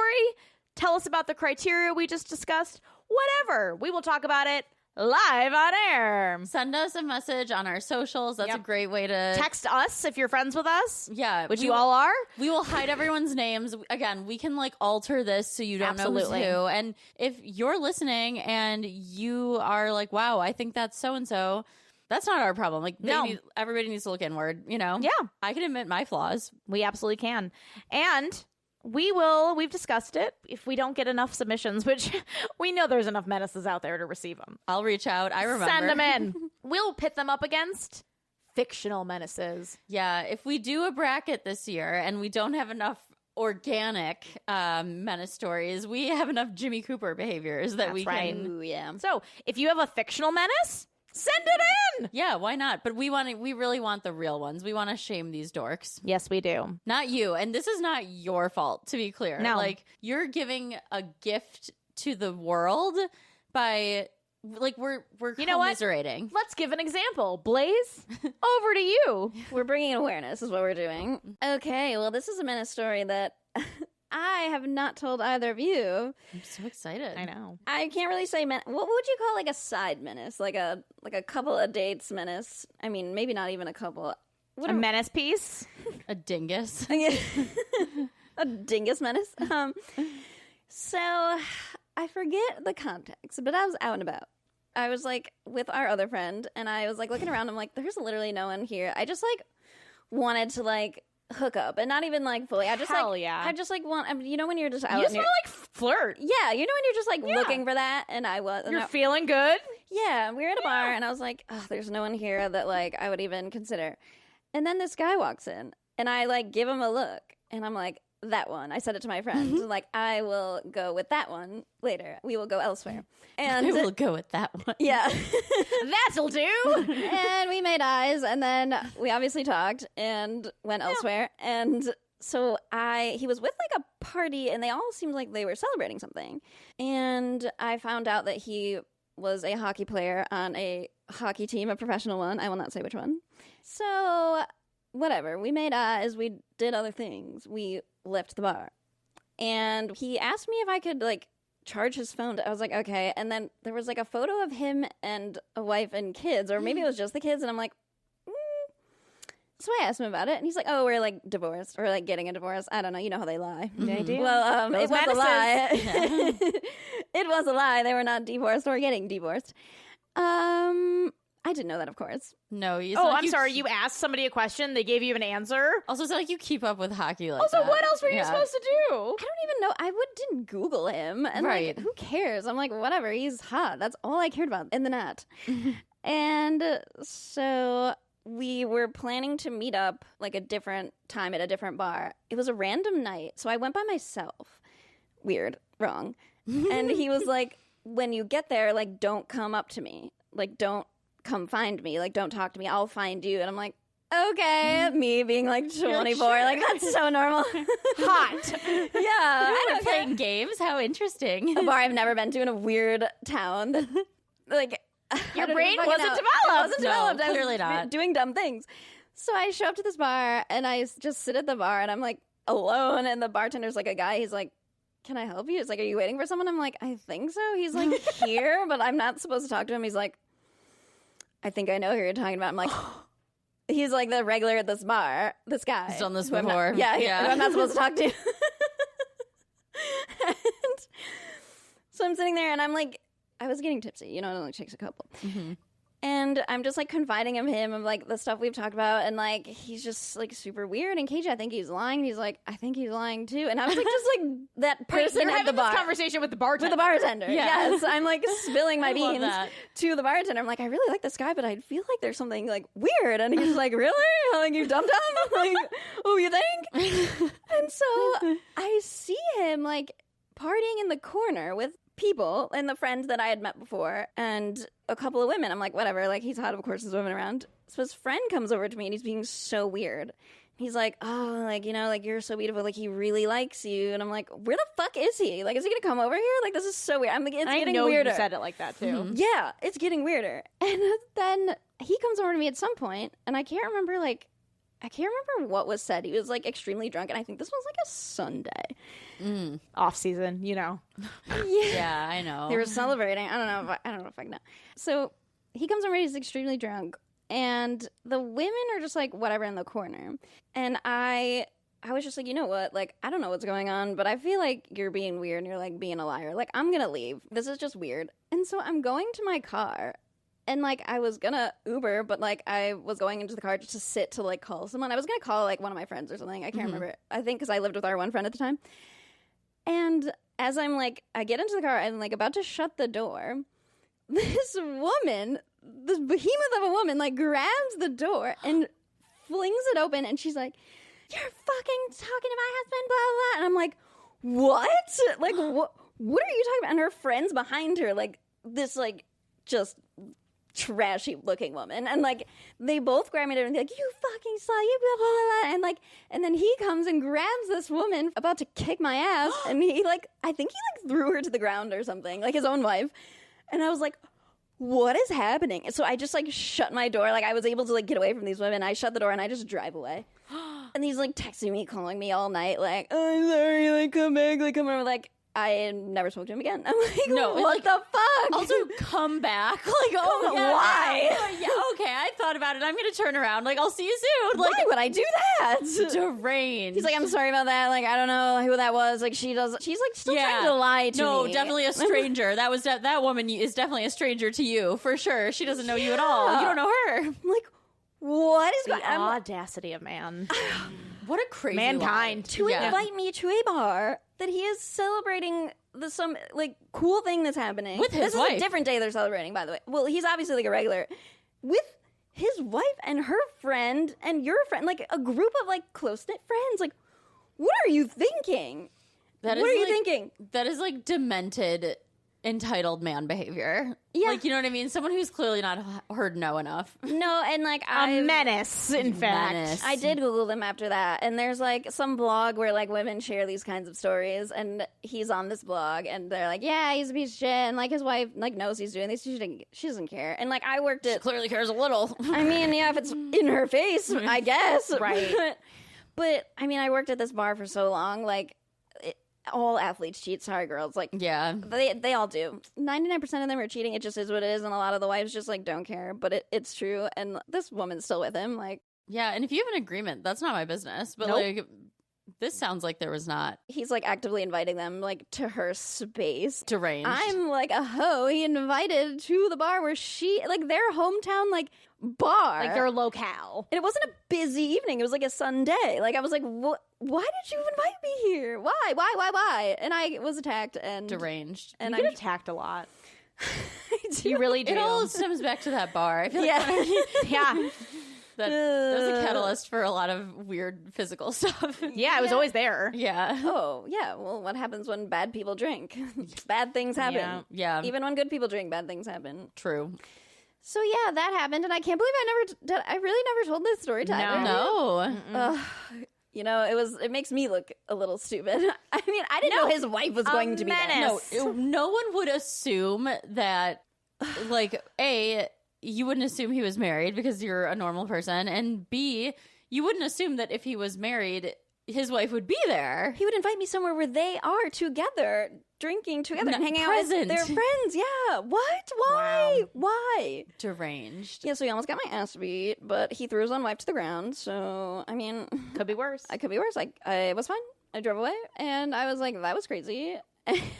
Tell us about the criteria we just discussed. Whatever. We will talk about it live on air. Send us a message on our socials. That's a great way to... Text us if you're friends with us. Yeah. Which you all are. We will hide everyone's names. Again, we can alter this so you don't know who's who. And if you're listening and you are like, wow, I think that's so-and-so, that's not our problem. Everybody needs to look inward, Yeah. I can admit my flaws. We absolutely can. And... we've discussed it. If we don't get enough submissions, which we know there's enough menaces out there to receive them. I'll reach out. I remember. Send them in. We'll pit them up against fictional menaces. Yeah. If we do a bracket this year and we don't have enough organic menace stories, we have enough Jimmy Cooper behaviors that we can. Ooh, yeah. So if you have a fictional menace, send it in. Yeah, why not? But we really want the real ones. We want to shame these dorks. Yes, we do. Not you. And this is not your fault, to be clear. No. You're giving a gift to the world by we're commiserating. Let's give an example. Blaze, over to you. We're bringing awareness is what we're doing. Okay, well, this is a menace story that I have not told either of you. I'm so excited. I know. I can't really say what would you call a side menace? Like a couple of dates menace? I mean, maybe not even a couple. A menace piece? A dingus. A dingus menace. So I forget the context, but I was out and about. I was with our other friend, and I was looking around. I'm like, there's literally no one here. I just wanted to hook up, and not even fully. I just I just want. When you're just out, you just want to flirt. Yeah, when you're just looking for that, and I was. You're feeling good. Yeah, we were at a bar, and I was like, oh, there's no one here that I would even consider. And then this guy walks in, and I give him a look, and I'm like, that one. I said it to my friend. I will go with that one later. We will go elsewhere. And I will go with that one. Yeah. That'll do. And we made eyes, and then we obviously talked and went elsewhere. And so he was with a party, and they all seemed like they were celebrating something. And I found out that he was a hockey player on a hockey team, a professional one. I will not say which one. So whatever. We made eyes. We did other things. We left the bar. And he asked me if I could, charge his phone. I was like, okay. And then there was, a photo of him and a wife and kids, or maybe it was just the kids. And I'm like, So I asked him about it, and he's like, oh, we're, divorced, or, getting a divorce. I don't know. You know how they lie. They do. Well, it was a lie. It was a lie. They were not divorced or getting divorced. I didn't know that, of course. No. I'm sorry. You asked somebody a question. They gave you an answer. Also, it's you keep up with hockey like also, that. what else were you supposed to do? I don't even know. I didn't Google him. And right. Who cares? I'm like, whatever. He's hot. That's all I cared about in the net. And so we were planning to meet up a different time at a different bar. It was a random night. So I went by myself. Weird. Wrong. And he was like, when you get there, don't come up to me. Don't come find me. Don't talk to me. I'll find you. And I'm like, okay. Me being 24. Sure. That's so normal. Hot. Yeah. I don't care. Playing games? How interesting. A bar I've never been to in a weird town. Your brain wasn't developed. I wasn't developed. No, clearly I was not. doing dumb things. So I show up to this bar, and I just sit at the bar, and I'm alone. And the bartender's a guy. He's like, can I help you? He's like, are you waiting for someone? I'm like, I think so. He's here, but I'm not supposed to talk to him. He's like, I think I know who you're talking about. I'm like, he's like the regular at this bar. This guy. He's done this who I'm before. Who I'm not supposed to talk to. And so I'm sitting there and I'm like, I was getting tipsy. You know, it only takes a couple. Mm-hmm. And I'm just like confiding in him of like the stuff we've talked about, and like he's just like super weird and cagey. I think he's lying. He's like, I think he's lying too. And I was like, just like that person You're at the having bar this conversation with the bartender. with the bartender. Yeah. Yes, I'm like spilling my I love beans that. to the bartender. I'm like, I really like this guy, but I feel like there's something like weird. And he's like, really? Like, you dum dum? Like, oh, you think? And so I see him like partying in the corner with people and the friends that I had met before and a couple of women. I'm like, whatever, like he's hot, of course there's women around. So his friend comes over to me and he's being so weird. He's like, oh, like, you know, like you're so beautiful, like he really likes you. And I'm like, where the fuck is he? Like, is he gonna come over here? Like, this is so weird. I'm like, it's I getting know weirder. you said it like that too. Mm-hmm. Yeah, it's getting weirder. And then he comes over to me at some point and I can't remember what was said. He was like extremely drunk and I think this was like a Sunday. Off season, you know. Yeah, I know. They were celebrating. I don't know if I know. So he comes over, he's extremely drunk, and the women are just like whatever in the corner. And I was just like, you know what? Like, I don't know what's going on, but I feel like you're being weird and you're like being a liar. Like, I'm gonna leave. This is just weird. And so I'm going to my car. And, like, I was gonna Uber, but, like, I was going into the car just to sit to, like, call someone. I was gonna call, like, one of my friends or something. I can't remember. I think because I lived with our one friend at the time. And as I'm, like, I get into the car and, like, about to shut the door, this woman, this behemoth of a woman, like, grabs the door and flings it open. And she's like, you're fucking talking to my husband, blah, blah, blah. And I'm like, what? Like, what are you talking about? And her friends behind her, like, this, like, just trashy looking woman, and like they both grab me and they're like, you fucking slut, you blah blah blah, and like, and then he comes and grabs this woman about to kick my ass, and he like, I think he like threw her to the ground or something, like his own wife. And I was like, what is happening? And so I just like shut my door, like I was able to like get away from these women. I shut the door and I just drive away. And he's like texting me, calling me all night, like, oh, I'm sorry, like come back, like come over, like I never spoke to him again. I'm like, No, what like, the fuck? Also, come back. Like, oh, yeah. Why? Yeah, okay, I thought about it. I'm going to turn around. Like, I'll see you soon. Like, why would I do that? deranged. He's like, I'm sorry about that. Like, I don't know who that was. Like, she's like still trying to lie to me. No, definitely a stranger. That woman is definitely a stranger to you, for sure. She doesn't know you at all. You don't know her. I'm like, what is The going on? audacity of man. What a crazy Mankind. lie. To Yeah. invite me to a bar that he is celebrating some like cool thing that's happening With his this wife. is a different day they're celebrating, by the way. Well, he's obviously like a regular with his wife and her friend and your friend, like a group of like close-knit friends. Like, what are you thinking? What are you thinking? That is like demented, entitled man behavior. Yeah. Like, you know what I mean? Someone who's clearly not heard no enough. No, and like A menace, in fact. Menace. I did Google them after that, and there's like some blog where like women share these kinds of stories, and he's on this blog, and they're like, yeah, he's a piece of shit, and like his wife like knows he's doing this, she doesn't care, and like I worked at, Clearly cares a little. I mean, yeah, if it's in her face, I guess, Right. but I mean, I worked at this bar for so long, like all athletes cheat. Sorry, girls, like. Yeah. They all do. 99% of them are cheating. It just is what it is, and a lot of the wives just like don't care. But it's true, and this woman's still with him. Like, Yeah, and if you have an agreement, that's not my business. But Nope. like, this sounds like there was not. he's like actively inviting them like to her space. Deranged. I'm like a hoe. He invited to the bar where she like their hometown like bar. Like their locale. And it wasn't a busy evening. It was like a Sunday. Like I was like, what? Why did you invite me here? Why? And I was attacked and deranged. and You I get attacked a lot. do. You really do. It all stems back to that bar. I feel like Yeah. yeah. that was a catalyst for a lot of weird physical stuff. Yeah, it was always there. Yeah. Oh yeah. Well, what happens when bad people drink? Bad things happen. Yeah. Yeah. Even when good people drink, bad things happen. True. So yeah, that happened, and I can't believe I really never told this story to either. No. You know, it makes me look a little stupid. I mean, I didn't know his wife was going to be there. menace. No one would assume that, like, A, you wouldn't assume he was married because you're a normal person. And B, you wouldn't assume that if he was married, his wife would be there. He would invite me somewhere where they are together, drinking together and hanging out present. with their friends. Yeah. What? Why? Wow. Why? Deranged. Yeah, so he almost got my ass beat, but he threw his own wife to the ground. So, I mean, Could be worse. I could be worse. I was fine. I drove away, and I was like, that was crazy.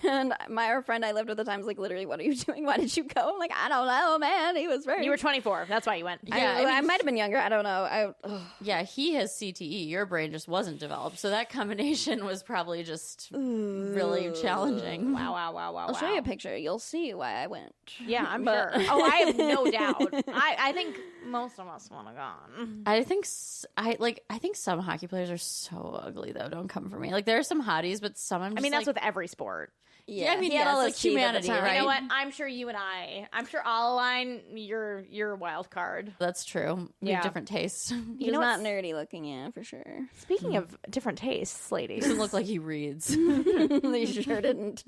And our friend I lived with at the time was like, literally, what are you doing? Why did you go? I'm like, I don't know, man. He was very... You were 24. That's why you went. Yeah, I might have been younger. I don't know. Yeah, he has CTE. Your brain just wasn't developed. So that combination was probably just really challenging. Wow. I'll show you a picture. You'll see why I went. Yeah, I'm sure. Oh, I have no doubt. I think most of us want to go. I think some hockey players are so ugly though. Don't come for me. Like there are some hotties, but some I'm just that's like, with every sport. Yeah, I mean, he had all it's his like teeth at the humanity, time. right? You know what? I'm sure you and I'm sure I'll align your wild card. That's true. We have different tastes. He's know not what's- nerdy looking, yeah, for sure. Speaking of different tastes, ladies. Doesn't look like he reads. They sure didn't.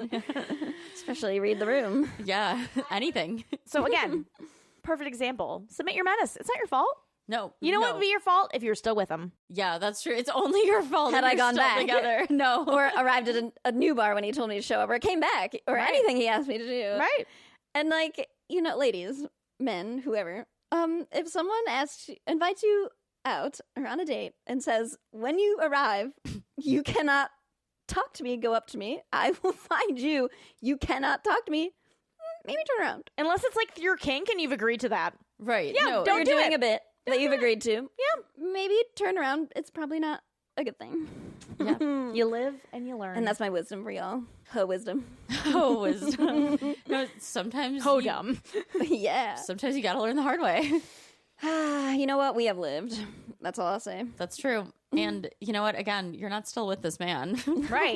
Especially read the room. Yeah, anything. So again, perfect example. Submit your menace. It's not your fault. No, You know what would be your fault if you're still with them? Yeah, that's true. It's only your fault. Had if I you're gone still back. together. No, Or arrived at a new bar when he told me to show up, or came back, or Right. anything he asked me to do. Right. And like, ladies, men, whoever, if someone invites you out or on a date and says, when you arrive, you cannot talk to me, go up to me, I will find you. You cannot talk to me. Maybe turn around. Unless it's like your kink and you've agreed to that. right. Yeah, no, don't You're do doing it. a bit that you've agreed to. Yeah, maybe turn around. It's probably not a good thing. You live and you learn. And that's my wisdom for y'all. Her wisdom. Oh, wisdom. No, sometimes Hodum. Yeah. Sometimes you got to learn the hard way. You know what? We have lived. That's all I'll say. That's true. And you know what? Again, you're not still with this man. Right.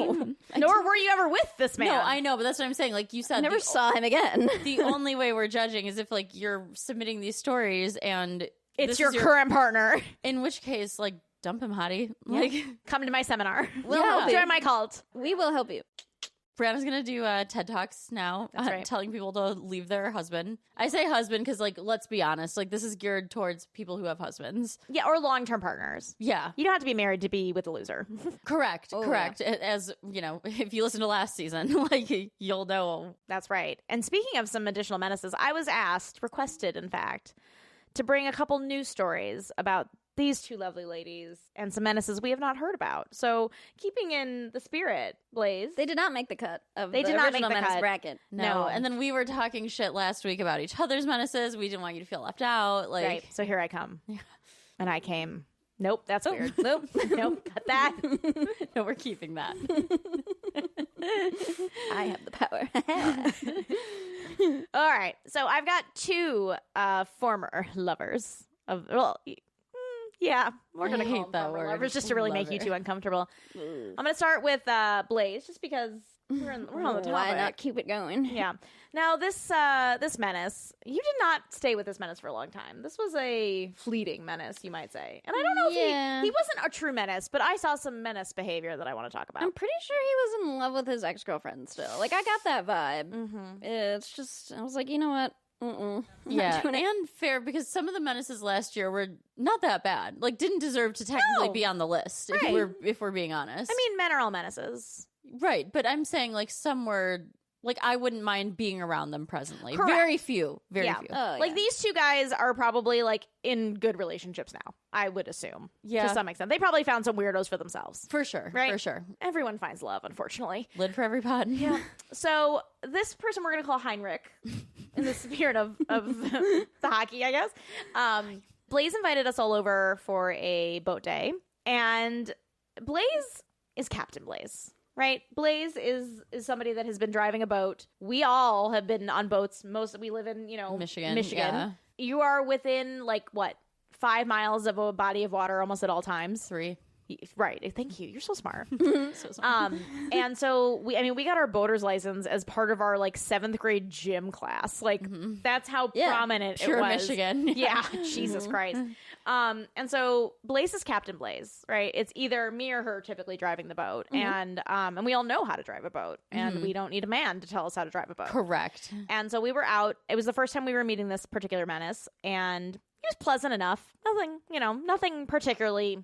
Nor were you ever with this man. No, I know, but that's what I'm saying. Like you said, I never saw him again. the only way we're judging is if like you're submitting these stories and It's this your is current partner. in which case, like, dump him, hottie. Like, Come to my seminar. We'll help you. Join my cult. We will help you. Brianna's gonna do TED Talks now, That's right. telling people to leave their husband. I say husband because, like, let's be honest, like, this is geared towards people who have husbands. Yeah, or long-term partners. Yeah, You don't have to be married to be with a loser. correct. Oh, correct. As you know, if you listen to last season, like, you'll know. That's right. And speaking of some additional menaces, I was requested, in fact, to bring a couple news stories about these two lovely ladies and some menaces we have not heard about. So, keeping in the spirit, Blaze. They did not make the cut of They the did not make original the Menace cut. bracket. No. And then we were talking shit last week about each other's menaces. We didn't want you to feel left out. Like, Right. So here I come. And I came. Nope, that's weird. Nope. Nope, cut that. no, we're keeping that. I have the power. All right. So I've got two former lovers of, well, yeah, we're going to I call hate them that former word. lovers just to really make you Lover. two uncomfortable. I'm going to start with Blaze just because we're on the topic. Why not keep it going? Yeah. Now this menace, you did not stay with this menace for a long time. This was a fleeting menace, you might say. And I don't know Yeah. if he wasn't a true menace, but I saw some menace behavior that I want to talk about. I'm pretty sure he was in love with his ex-girlfriend still. Like, I got that vibe. Mm-hmm. It's just, I was like, you know what? I'm Yeah, not doing it. and fair because some of the menaces last year were not that bad. Like, didn't deserve to technically No. be on the list. Right. If we're being honest, I mean, men are all menaces. right? But I'm saying like some were like I wouldn't mind being around them presently. Correct. Very few. Yeah. few. Oh, Like yeah. these two guys are probably like in good relationships now, I would assume. Yeah. To some extent. They probably found some weirdos for themselves. For sure, Right. for sure. Everyone finds love, unfortunately. Lid for every pod. Yeah. So this person we're gonna call Heinrich in the spirit of the hockey, I guess. Blaze invited us all over for a boat day, and Blaze is Captain Blaze. Right? Blaze is somebody that has been driving a boat. We all have been on boats. We live in, Michigan. Michigan. Yeah. You are within like what, 5 miles of a body of water almost at all times. 3. Right. Thank you. You're so smart. So sorry. And so we got our boater's license as part of our like 7th grade gym class. Like that's how prominent Pure it was. Michigan. Yeah. Jesus Christ. And so Blaze is Captain Blaze, right? It's either me or her typically driving the boat. And we all know how to drive a boat, and we don't need a man to tell us how to drive a boat. Correct. And so we were out. It was the first time we were meeting this particular menace, and he was pleasant enough. Nothing particularly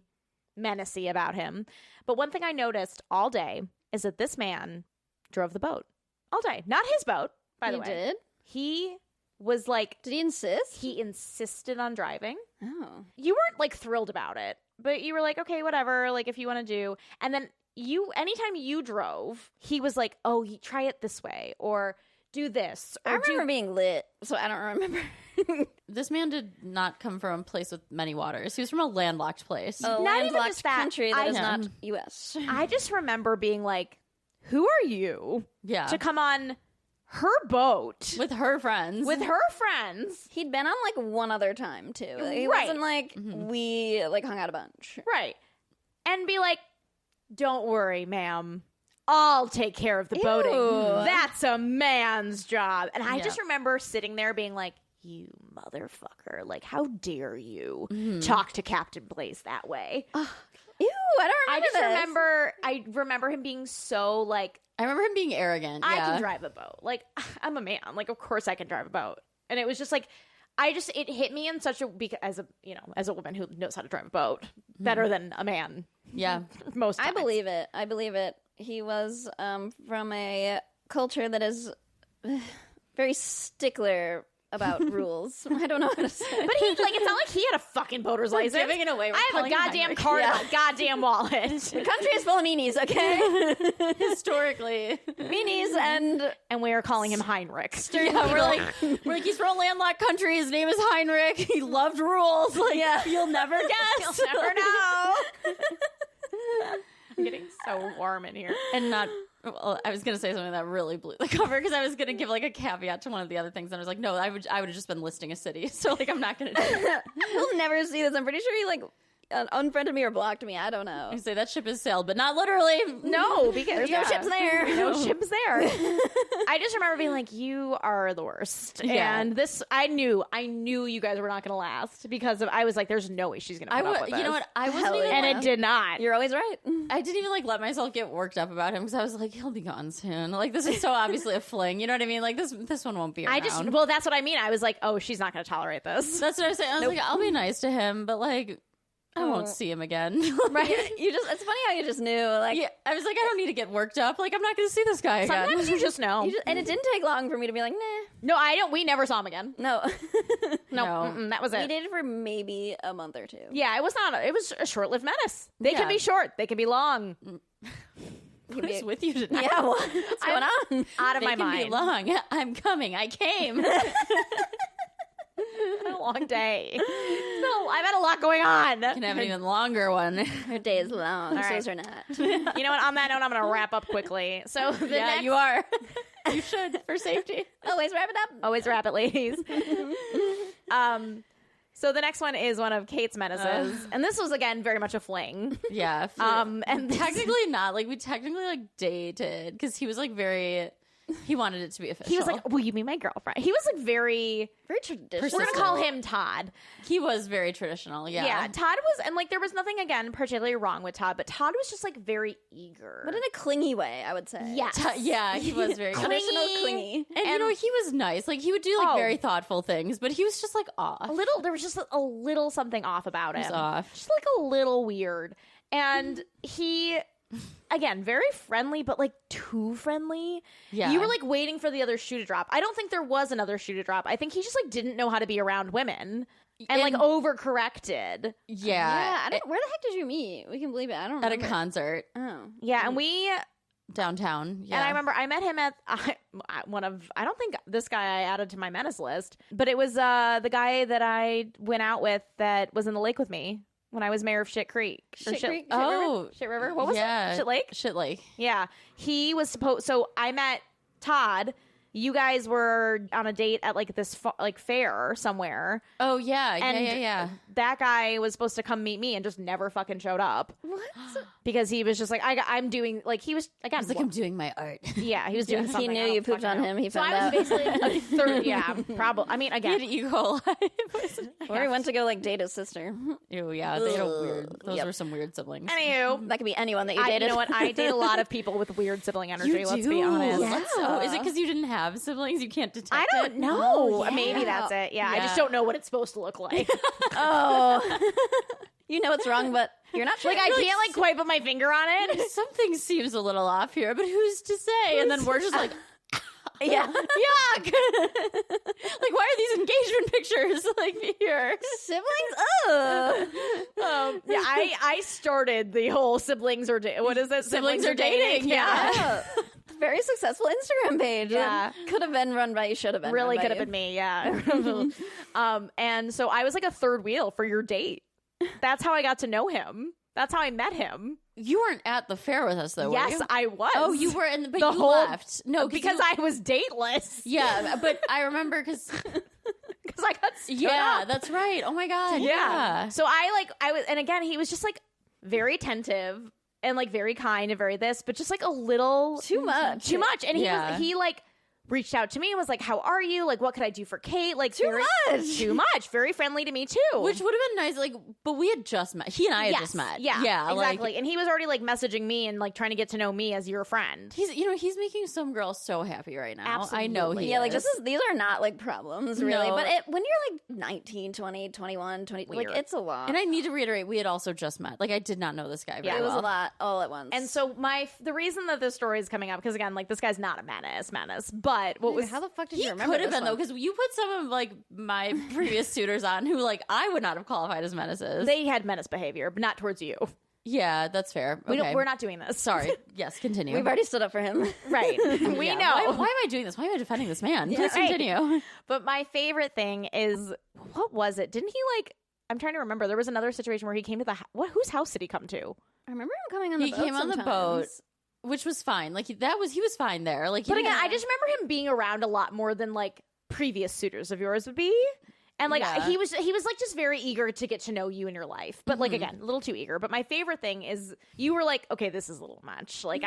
menacey about him. But one thing I noticed all day is that this man drove the boat all day. Not his boat, by the way. He did? He was like, Did he insist? he insisted on driving. Oh. You weren't like thrilled about it, but you were like, okay, whatever, like if you want to do. And then anytime you drove, he was like, oh, try it this way or do this. Or I remember being lit, so I don't remember. This man did not come from a place with many waters. He was from a landlocked place. A Not even landlocked just that. country that is Yeah. not U.S. I just remember being like, who are you Yeah. to come on her boat With her friends. with her friends? He'd been on like one other time too. He Right. wasn't like we like hung out a bunch. Right. And be like, don't worry, ma'am. I'll take care of the boating. Ew. That's a man's job. And I Yeah. just remember sitting there being like, you motherfucker. Like, how dare you Mm-hmm. talk to Captain Blaze that way? Ew, I don't remember I remember him being so like, I remember him being arrogant. I yeah. can drive a boat. Like, I'm a man. Like, of course I can drive a boat. And it was just like, it hit me in such a, because as a woman who knows how to drive a boat better than a man. Yeah. Most I times. believe it. I believe it. He was from a culture that is very stickler about rules. I don't know how to say. But he, like, it's not like he had a fucking boater's license. giving it away. We're I have a calling him goddamn Heinrich. card in Yeah. my goddamn wallet. The country is full of meanies, okay? Historically. Meanies and And we are calling him Heinrich. Yeah, we're like, he's from a landlocked country. His name is Heinrich. He loved rules. Like, Yeah. you'll never guess. You'll never know. I'm getting so warm in here. And not, well, I was going to say something that really blew the cover because I was going to give like a caveat to one of the other things. And I was like, no, I would have just been listing a city. So like, I'm not going to do it. we'll never see this. I'm pretty sure he like unfriended me or blocked me. I don't know. I say that ship has sailed, but not literally. No, because There's no ships there. No ships there. I just remember being like, you are the worst. Yeah. And this, I knew you guys were not going to last because I was like, there's no way she's going to put up with You this. know what? I wasn't Hell even, yeah. And it did not. You're always right. I didn't even like let myself get worked up about him because I was like, he'll be gone soon. Like this is so obviously a fling. You know what I mean? Like this one won't be around. Well, that's what I mean. I was like, oh, she's not going to tolerate this. That's what I was saying. I was like, I'll be nice to him, but like, I won't see him again. Right? It's funny how you just knew. Like, Yeah, I was like, I don't need to get worked up. Like, I'm not going to see this guy again. Sometimes you just know. and it didn't take long for me to be like, nah, No, I don't. We never saw him again. no. No, No. that was We it. dated for maybe a month or two. Yeah, it was not. It was a short-lived menace. They can Yeah. be short. They can be long. What is with you tonight? Yeah, what's going on? Out of They my can mind. be long. I'm coming. I came. It's been a long day. No, I've had a lot going on. Can have an even longer one. Her day is long, All right. so's her not. You know what? On that note, I'm going to wrap up quickly. So the Yeah, next, you are. You should for safety. Always wrap it up. always wrap it, ladies. So the next one is one of Kate's menaces, and this was again very much a fling. Yeah. And this- technically not. Like we technically like dated because he was like very. He wanted it to be official. he was like, "Will you be my girlfriend?" He was like very. Very traditional. We're gonna call him Todd. he was very traditional. Yeah. Yeah, Todd was, and like there was nothing again particularly wrong with Todd, but Todd was just like very eager. But in a clingy way, I would say. Yes. Yeah, he was very Traditional clingy. And you know, he was nice. Like he would do like Oh. very thoughtful things, but he was just like off. a little. There was just a little something off about him. He was off. Just like a little weird. And he, again, very friendly, but like too friendly. Yeah. You were like waiting for the other shoe to drop. I don't think there was another shoe to drop. I think he just like didn't know how to be around women and like overcorrected. Yeah. Yeah. Where the heck did you meet? We can believe it. I don't At a remember. concert Oh. Yeah. And we, downtown. Yeah. and I remember I met him at one of, I don't think this guy I added to my menace list, but it was the guy that I went out with that was in the lake with me when I was mayor of Shit Creek. Or Shit Creek? Shit Oh. Shit River? What was yeah. it? Shit Lake? Shit Lake. Yeah. He was supposed, so I met Todd. You guys were on a date at like this like fair somewhere. Oh yeah. And Yeah. that guy was supposed to come meet me and just never fucking showed up What? because he was just like, I'm doing, like, he was, again, I was like, I'm doing my art. yeah, he was doing He something. knew I don't you pooped fucking on know. him. He So found I out. was basically a third, yeah, probably. I mean, He had again, E. coli. Or he went to go like date his sister. Ew, yeah, they had a weird. Those Yep. were some weird siblings. anywho, That could be anyone that you you dated. know what? I date a lot of people with weird sibling energy, You let's do? be honest. Yeah. Oh, is it because you didn't have siblings? You can't detect I don't it? know. Oh, yeah. Maybe that's it. Yeah, I just Yeah. don't know what it's supposed to look like. Oh. You know it's wrong, but You're not Like, I can't, like, quite put my finger on it. Something seems a little off here, but who's to say? And then we're just like, yeah. yuck. Like, why are these engagement pictures like here? Siblings? Yeah, I started the whole siblings are what is it? Siblings are dating. Yeah. Very successful Instagram page. Yeah. Could have been run by you, should have been. Really run by could have you. been me, yeah. And so I was like a third wheel for your date. That's how I got to know him. That's how I met him. You weren't at the fair with us, though, were Yes, you? I was. Oh, you were in but The you whole- left. No, because I was dateless. Yeah, but I remember because... Because I got stood Yeah, up. that's right. Oh, my God. Yeah. So I was, and again, he was just like very attentive and like very kind and very this, but just like a little Too much. And Yeah. he like reached out to me and was like, "How are you? Like, what could I do for Kate?" Like, Too much. Very friendly to me too. Which would have been nice, like, but we had just met. He and I had Yes. just met. Yeah, Yeah, exactly. like, And he was already like messaging me and like trying to get to know me as your friend. he's making some girls so happy right now. Absolutely. I know he Yeah, like is. these are not like problems really, No. but when you're like 19, 20, 21, 20, like Weird. it's a lot. And I need to reiterate, we had also just met. Like, I did not know this guy very Yeah, it was well. a lot all at once. And so the reason that this story is coming up, because again, like this guy's not a menace, but what was how the fuck did He you remember could have this been, though, one? because you put some of, like, my previous suitors on who, like, I would not have qualified as menaces. they had menace behavior, but not towards you. Yeah, that's fair. Okay. We're not doing this. Sorry. Yes, continue. We've already stood up for him. Right. We Yeah, know. Why am I doing this? Why am I defending this man? Please right. continue. But my favorite thing is, what was it? Didn't he like? I'm trying to remember. There was another situation where he came to the whose house did he come to? I remember him coming on the He boat came on the boat, sometimes. which was fine. Like, he was fine there. Like, But again, I just remember him being around a lot more than like previous suitors of yours would be. And like Yeah. he was like just very eager to get to know you in your life. But like again, a little too eager. But my favorite thing is you were like, okay, this is a little much. Like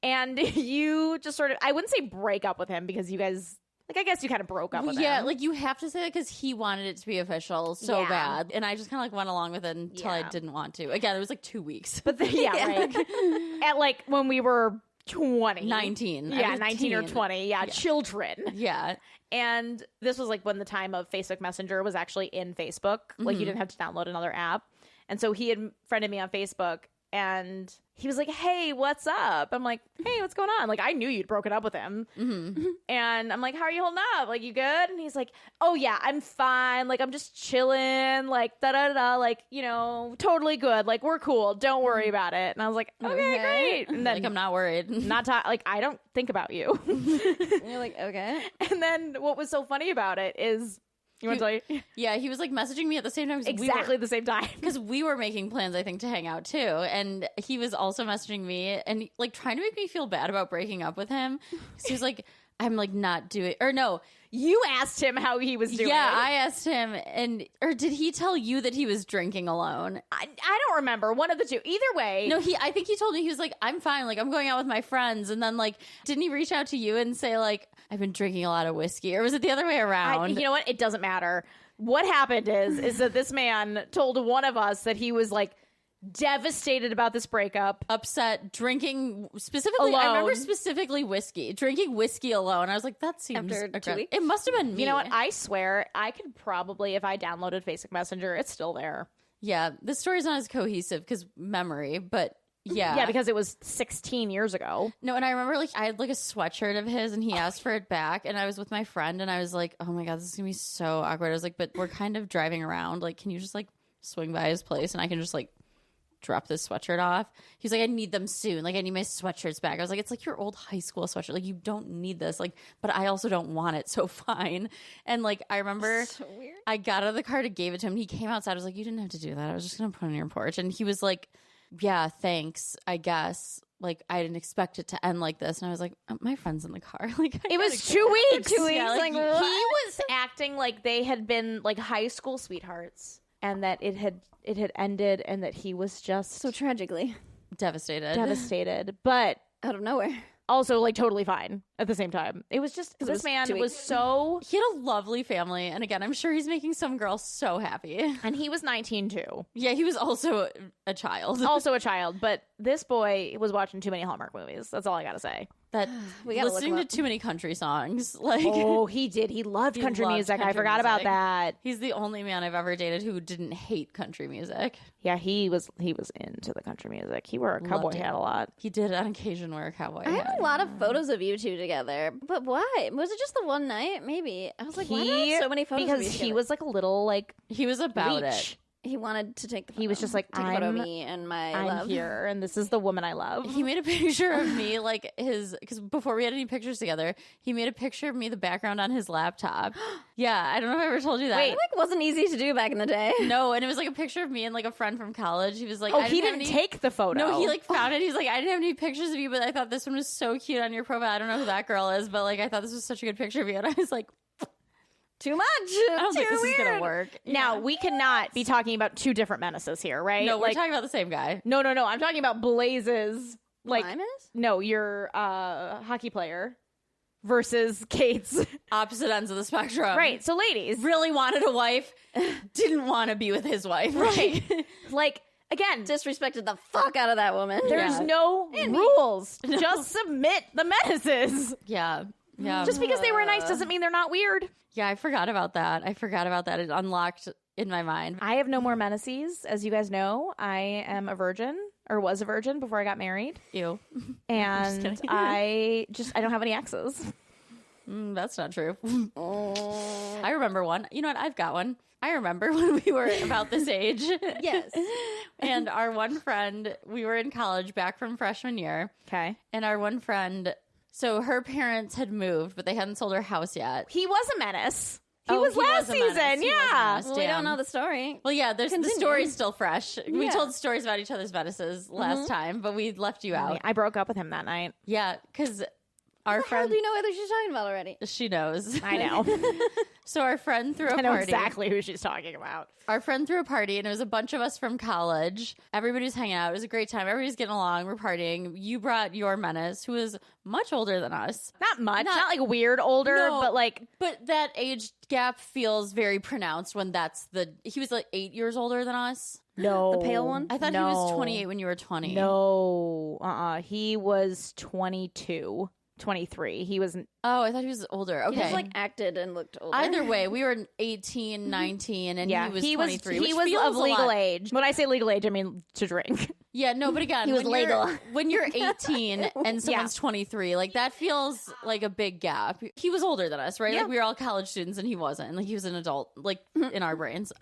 and you just sort of, I wouldn't say break up with him because you guys, like, I guess you kind of broke up with yeah, him. like, you have to say that because he wanted it to be official so Yeah. bad. And I just kind of, like, went along with it until I Yeah. didn't want to. Again, it was, like, 2 weeks. But right. At like when we were 20. 19. I Yeah, was 19 or teen. 20. Yeah, children. Yeah. And this was like when the time of Facebook Messenger was actually in Facebook. Like you didn't have to download another app. And so he had friended me on Facebook and he was like, "Hey, what's up?" I'm like, "Hey, what's going on?" Like, I knew you'd broken up with him. And I'm like, "How are you holding up? Like, you good?" And he's like, "Oh, yeah, I'm fine. Like, I'm just chilling. Like, da-da-da. Like, you know, totally good. Like, we're cool. Don't worry about it." And I was like, "Okay, great." And then Like, I'm not worried. like, I don't think about you. You're like, okay. And then what was so funny about it is, you want to tell you? Yeah, he was, like, messaging me at the same time. Exactly the same time. Because we were making plans, I think, to hang out too. And he was also messaging me and, like, trying to make me feel bad about breaking up with him. So he was like, I'm, like, not doing, or no. You asked him how he was doing. Yeah, I asked him, or did he tell you that he was drinking alone? I don't remember. One of the two. Either way. No, I think he told me, he was like, I'm fine, like, I'm going out with my friends. And then, like, didn't he reach out to you and say, like, I've been drinking a lot of whiskey? Or was it the other way around? You know what? It doesn't matter. What happened is that this man told one of us that he was like devastated about this breakup. Upset, drinking specifically. I remember Alone. specifically whiskey, drinking whiskey alone. I was like, that seems After 2 aggressive. weeks? It must have been me. You know what? I swear I could probably, if I downloaded Facebook Messenger, it's still there. Yeah, this story's not as cohesive because memory, but yeah. Yeah, because it was 16 years ago. No, and I remember, like, I had, like, a sweatshirt of his, and he asked for it back, and I was with my friend, and I was like, oh my God, this is gonna be so awkward. I was like, but we're kind of driving around. Like, can you just, like, swing by his place, and I can just, like, drop this sweatshirt off? He was like, I need them soon. Like, I need my sweatshirts back. I was like, it's like your old high school sweatshirt. Like, you don't need this. Like, but I also don't want it, so fine. And, like, I remember So weird. I got out of the car to gave it to him. He came outside. I was like, you didn't have to do that. I was just going to put it on your porch. And he was like, yeah, thanks, I guess. Like, I didn't expect it to end like this. And I was like, my friend's in the car. Like, It was 2 weeks. 2 weeks. Yeah, like, He was acting like they had been like high school sweethearts and that it had ended and that he was just So tragically. devastated. devastated, but Out of nowhere. also like totally fine. at the same time. It was just, it this was man 2 was weeks. so... He had a lovely family. And again, I'm sure he's making some girl so happy. And he was 19 too. Yeah, he was also a child. Also a child, but this boy was watching too many Hallmark movies. That's all I gotta say. That We gotta look listening him to up. too many country songs. Like, Oh, he did. He loved He country loved music. I country forgot about music. that. he's the only man I've ever dated who didn't hate country music. Yeah, he was into the country music. He wore a cowboy Loved it. hat a lot. He did on occasion wear a cowboy I hat. have a lot of photos of you two together, but why? Was it just the one night? Maybe. I was like, why do I have so many photos of because you he together? was like a little like He was about leech. it. He wanted to take the photo. He was just like, take a photo of I'm- me and my I'm love. here, and this is the woman I love. He made a picture of me, like because before we had any pictures together, he made a picture of me, the background on his laptop. Yeah, I don't know if I ever told you that. It like wasn't easy to do back in the day. No, and it was like a picture of me and like a friend from college. He was like, Oh, I he have didn't any- take the photo. No, he like found it. He's like, I didn't have any pictures of you, but I thought this one was so cute on your profile. I don't know who that girl is, but like I thought this was such a good picture of you, and I was like, Too much. I don't think Too this is gonna weird. work. Now Yeah. we cannot be talking about two different Menaces here, right? No, we're like, talking about the same guy. no. I'm talking about Blaze's like Menace? no, your hockey player versus Kate's. Opposite ends of the spectrum. Right. So, ladies, Really wanted a wife, didn't want to be with his wife. Right. like again, Disrespected the fuck out of that woman. there's Yeah. no rules. Just submit the Menaces. Yeah. Yeah. Just because they were nice doesn't mean they're not weird. Yeah, I forgot about that. It unlocked in my mind. I have no more Menaces, as you guys know. I am a virgin, or was a virgin before I got married, Ew. and kidding. I don't have any exes. That's not true. I remember one. You know what? I've got one. I remember when we were about this age. Yes. And our one friend, we were in college back from freshman year. Okay, And our one friend, so her parents had moved, but they hadn't sold her house yet. he was a menace. He Oh, was he last was a menace. season. He was a Yeah. menace. Well, we don't Damn. know the story. Well, yeah, the Continue. story's still fresh. We Yeah. told stories about each other's Menaces last time, but we left you out. I broke up with him that night. Yeah, because our How friend, do you know whether she's talking about already? she knows. I know. So our friend threw a I know party. exactly who she's talking about. Our friend threw a party, and it was a bunch of us from college. Everybody was hanging out. It was a great time. Everybody's getting along. We're partying. You brought your Menace, who is much older than us. Not much. Not- Not like weird older, No. but like But that age gap feels very pronounced when he was like 8 years older than us. no. The pale one? I thought he was 28 when you were 20. No. He was 22, 23. He was Oh, I thought he was older. He Okay. just like acted and looked older. Either way, we were 18, 19, and he was 23. He which was feels of a legal lot. age. When I say legal age, I mean to drink. Yeah, no, but again, He was when you're- legal. when you're 18 and someone's 23, like that feels like a big gap. He was older than us, right? Yeah. Like we were all college students and he wasn't. Like he was an adult, like in our brains.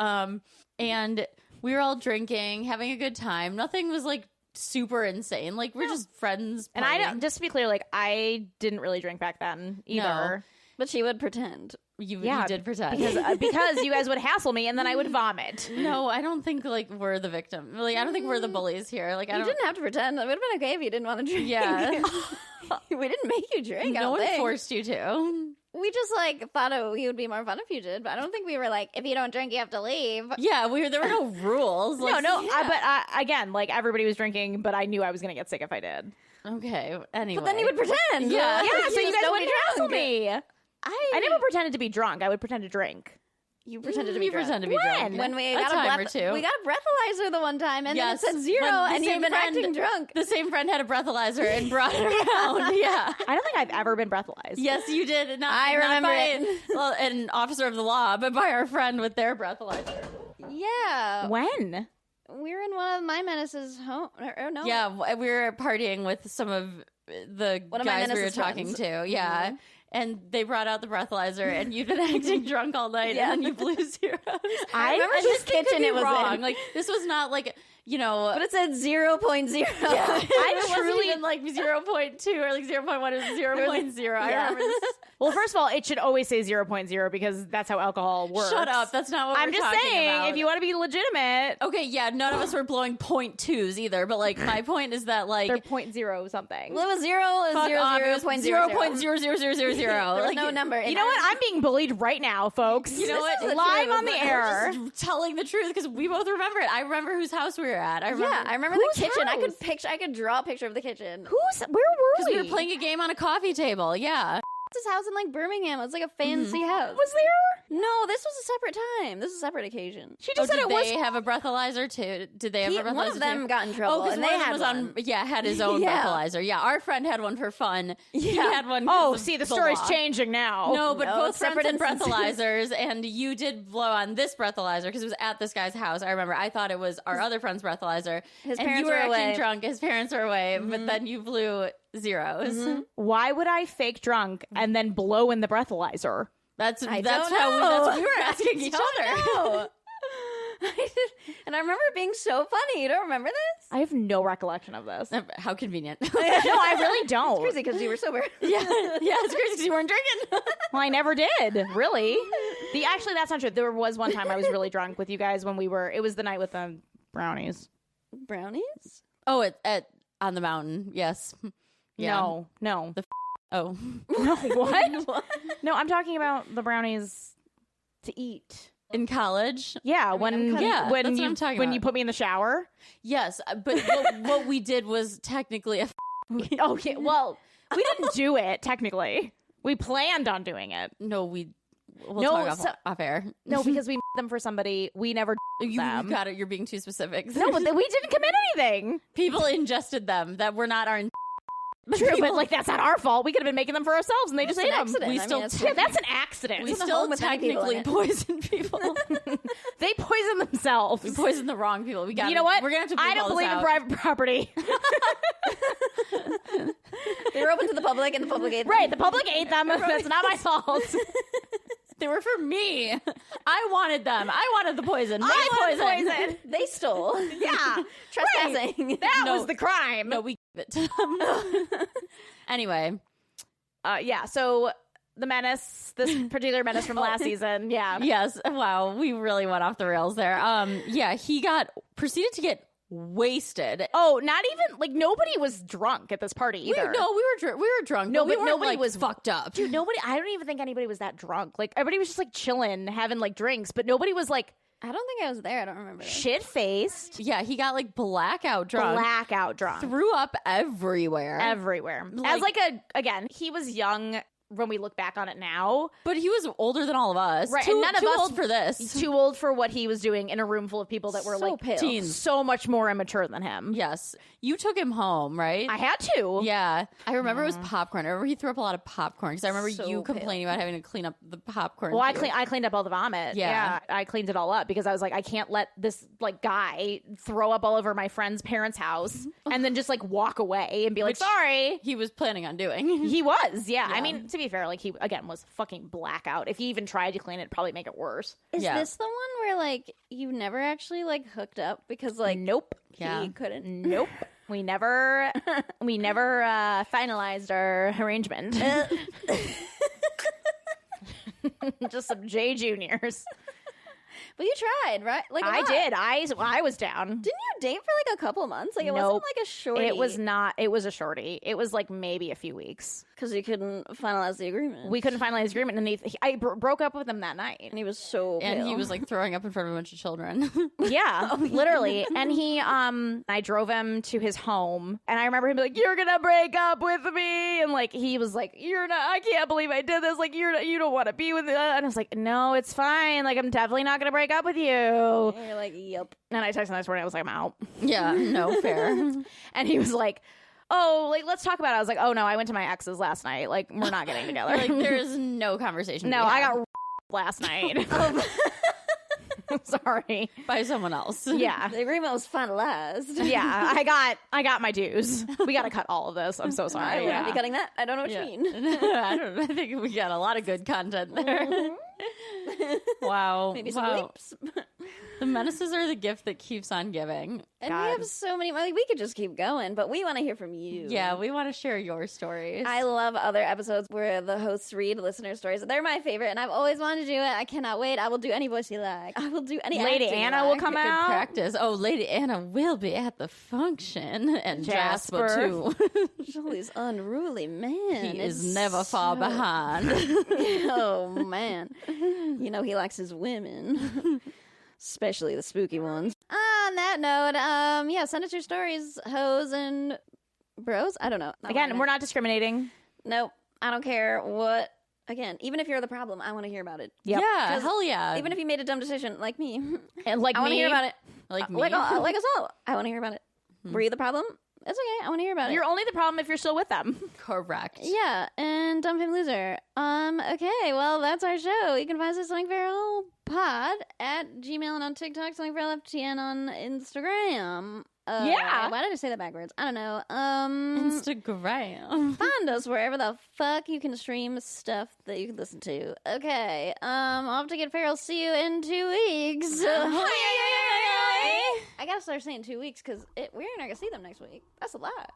And we were all drinking, having a good time. Nothing was like super insane. Like we're just friends. And I partying. don't, just to be clear, like I didn't really drink back then either. But she would pretend. You Yeah, did pretend. Because you guys would hassle me and then I would vomit. No, I don't think like we're the victim. Like I don't think we're the bullies here. Like I You don't. didn't have to pretend. It would have been okay if you didn't want to drink. Yeah. We didn't make you drink. I No don't one think. forced you to. We just like thought it would be more fun if you did, but I don't think we were like, if you don't drink, you have to leave. Yeah, there were no rules. Like, No, again, like everybody was drinking, but I knew I was going to get sick if I did. Okay. Anyway. But then you would pretend. Yeah. Yeah, so you just guys don't wouldn't be hassle drunk. me. I never pretended to be drunk. I would pretend to drink. You pretended to be You drunk. pretend to be drunk. When we A got time a or two. we got a breathalyzer the one time, and Yes, then it said 0, when the and you've same been friend- acting drunk. The same friend had a breathalyzer and brought it around. Yeah. I don't think I've ever been breathalyzed. Yes, you did. Not, I not remember by it. Well, an officer of the law, but by our friend with their breathalyzer. Yeah, When? we were in one of my Menaces home. Or no, Yeah, we were partying with some of the One of my guys we were Menaces talking friends. to. Yeah. And they brought out the breathalyzer, and you've been acting drunk all night, Yeah. and then you blew zeros. I remember And this thing could kitchen be it was wrong. in. Like this was not like but it said 0.0. I truly- wasn't even like 0.2 or like 0.1. It was 0.0. I Yeah. remember this. Well, first of all, it should always say 0.0 because that's how alcohol works. Shut up. That's not what I'm we're just talking saying, about. if you want to be legitimate, Okay, yeah, none of us were blowing 0.2s either, but like my point is that like they're 0.0 something. Well, it was 0 is fuck 0, off, 0, it was 0.00000. There was Like, no number. In You know ours. what? I'm being bullied right now, folks. You know what? Live on the We're air. just telling the truth because we both remember it. I remember whose house we were were at. I remember the kitchen. house? I could draw a picture of the kitchen. Where were because we were playing a game on a coffee table. Yeah. His house in like Birmingham. It was like a fancy house. Was there? No, this was a separate time. This was a separate occasion. She just said it was. Did they have a breathalyzer too? Did they have a breathalyzer? One of them got in trouble. Oh, because and one they of them had was one. had his own Yeah. breathalyzer. Yeah, our friend had one for fun. He had one. Oh, 'cause see, of the story's law. changing now. No, but No, both friends separate had instances. breathalyzers, and you did blow on this breathalyzer because it was at this guy's house. I remember. I thought it was our other friend's breathalyzer. His and parents you were were acting away. drunk. His parents were away, but then you blew zeros. Why would I fake drunk and then blow in the breathalyzer? That's don't that's know. what we were asking each other. No. And I remember it being so funny. You don't remember this? I have no recollection of this. No, How convenient. I really don't. Crazy because you were sober. Yeah, it's crazy because you weren't drinking. Well, I never did. Really? Actually, that's not true. There was one time I was really drunk with you guys when it was the night with the brownies. Brownies? Oh, at on the mountain. Yes. Yeah. No. Oh. No, what? No, I'm talking about the brownies to eat. In college. Yeah, when that's what you I'm talking when about. you put me in the shower. Yes, but what we did was technically a. Oh, yeah. Well, we didn't do it technically. We planned on doing it. No, we'll No, talk off air. No, because we them for somebody. We never You them. got it. You're being too specific. No, but we didn't commit anything. People ingested them that were not our. True, but like that's not our fault. We could have been making them for ourselves, and they just It's ate an them. accident. We I still mean, it's- Yeah, that's an accident. We It's a still home with many people in technically it. poison people. They poison themselves. We poisoned the wrong people. We got. You know what? We're gonna have to. I don't believe in private property. They were open to the public, and the public ate them. Right, the public ate them. That's not my fault. They were for me. I wanted them. I wanted the poison. My I poison. wanted poison. They stole. Yeah, Trespassing. that No. was the crime. No, we gave it to them. Anyway, Yeah. So the menace, this particular menace from last season. Yeah. yes. Wow, we really went off the rails there. Yeah, he proceeded to get wasted. Oh, not even like nobody was drunk at this party either. We were drunk. No, but we but weren't, nobody like, was fucked up. Dude, nobody. I don't even think anybody was that drunk. Like everybody was just like chilling, having like drinks, but nobody was like I don't think I was there. I don't remember. shit faced, Yeah, he got like blackout drunk. blackout drunk, Threw up everywhere. everywhere. As like again, he was young when we look back on it now. But he was older than all of us. Right, Too, and none of too us- old for this. Too old for what he was doing in a room full of people that were So like pale. Teens. so much more immature than him. Yes. You took him home, right? I had to. Yeah. I remember it was popcorn. I remember he threw up a lot of popcorn because I remember So you pale. complaining about having to clean up the popcorn. Well, I too. cleaned up all the vomit. Yeah. I cleaned it all up because I was like, I can't let this like guy throw up all over my friend's parents' house and then just like walk away and be like, Which- sorry. He was planning on doing. He was, yeah. I Yeah. mean, to be fair, like he again was fucking blackout. If he even tried to clean it, it'd probably make it worse. Is Yeah. this the one where like you never actually like hooked up because like Nope. Yeah. he couldn't? Nope. We never finalized our arrangement. Just some J juniors. But you tried, right? Like a I lot. did. I was down. Didn't you date for like a couple months? Like it Nope. wasn't like a shorty. It was not. It was a shorty. It was like maybe a few weeks. because you couldn't finalize the agreement. We couldn't finalize the agreement, and I broke up with him that night. and he was so And he pale. was like throwing up in front of a bunch of children. Yeah, literally. And I drove him to his home, and I remember him be like, "You're gonna break up with me," and like he was like, "You're not. I can't believe I did this. Like you don't want to be with me." And I was like, "No, it's fine. Like I'm definitely not gonna break up with you." And you're like, yep. And I texted him this morning. I was like, "I'm out," Yeah, no, fair. and he was like, "Oh, like let's talk about it." I was like, "Oh no, I went to my ex's last night. Like we're not getting together." Like, there's no conversation. to no, be I had got last night. I'm sorry. by someone else. Yeah. The agreement was finalized. Yeah, I got my dues. We got to cut all of this. I'm so I sorry. wouldn't be cutting that. I don't know what Yeah. you mean. I don't know. I think we got a lot of good content there. Wow. Maybe some wow. bleeps. The Menaces are the gift that keeps on giving. And God. we have so many. Like, we could just keep going, but we want to hear from you. Yeah, we want to share your stories. I love other episodes where the hosts read listener stories. They're my favorite, and I've always wanted to do it. I cannot wait. I will do any voice you like. I will do any Lady acting you Anna will like. come Good out. practice. Oh, Lady Anna will be at the function, and Jasper, Jasper. too. Julie's unruly man. He is It's never far so- behind. Oh man, you know he likes his women, especially the spooky ones. on that note, yeah, send us your stories, hoes and bros. I don't know. Again, we're not discriminating. Nope. I don't care what. Again, even if you're the problem, I want to hear about it. Yep. Yeah, hell yeah. Even if you made a dumb decision, like me, And like I want to me, hear about it. Like me. Like us all. I want to hear about it. Were you the problem? It's okay. I want to hear about it. you're only the problem if you're still with them. Correct. Yeah, and Dumb Fame Loser. Okay, well, that's our show. You can find us at Something Feral Pod at Gmail and on TikTok, Something Feral FTN on Instagram. Yeah. Why did I say that backwards? I don't know. Instagram. Find us wherever the fuck you can stream stuff that you can listen to. Okay, I'll have to get feral. See you in 2 weeks. I gotta start saying 2 weeks because we're not gonna see them next week. That's a lot.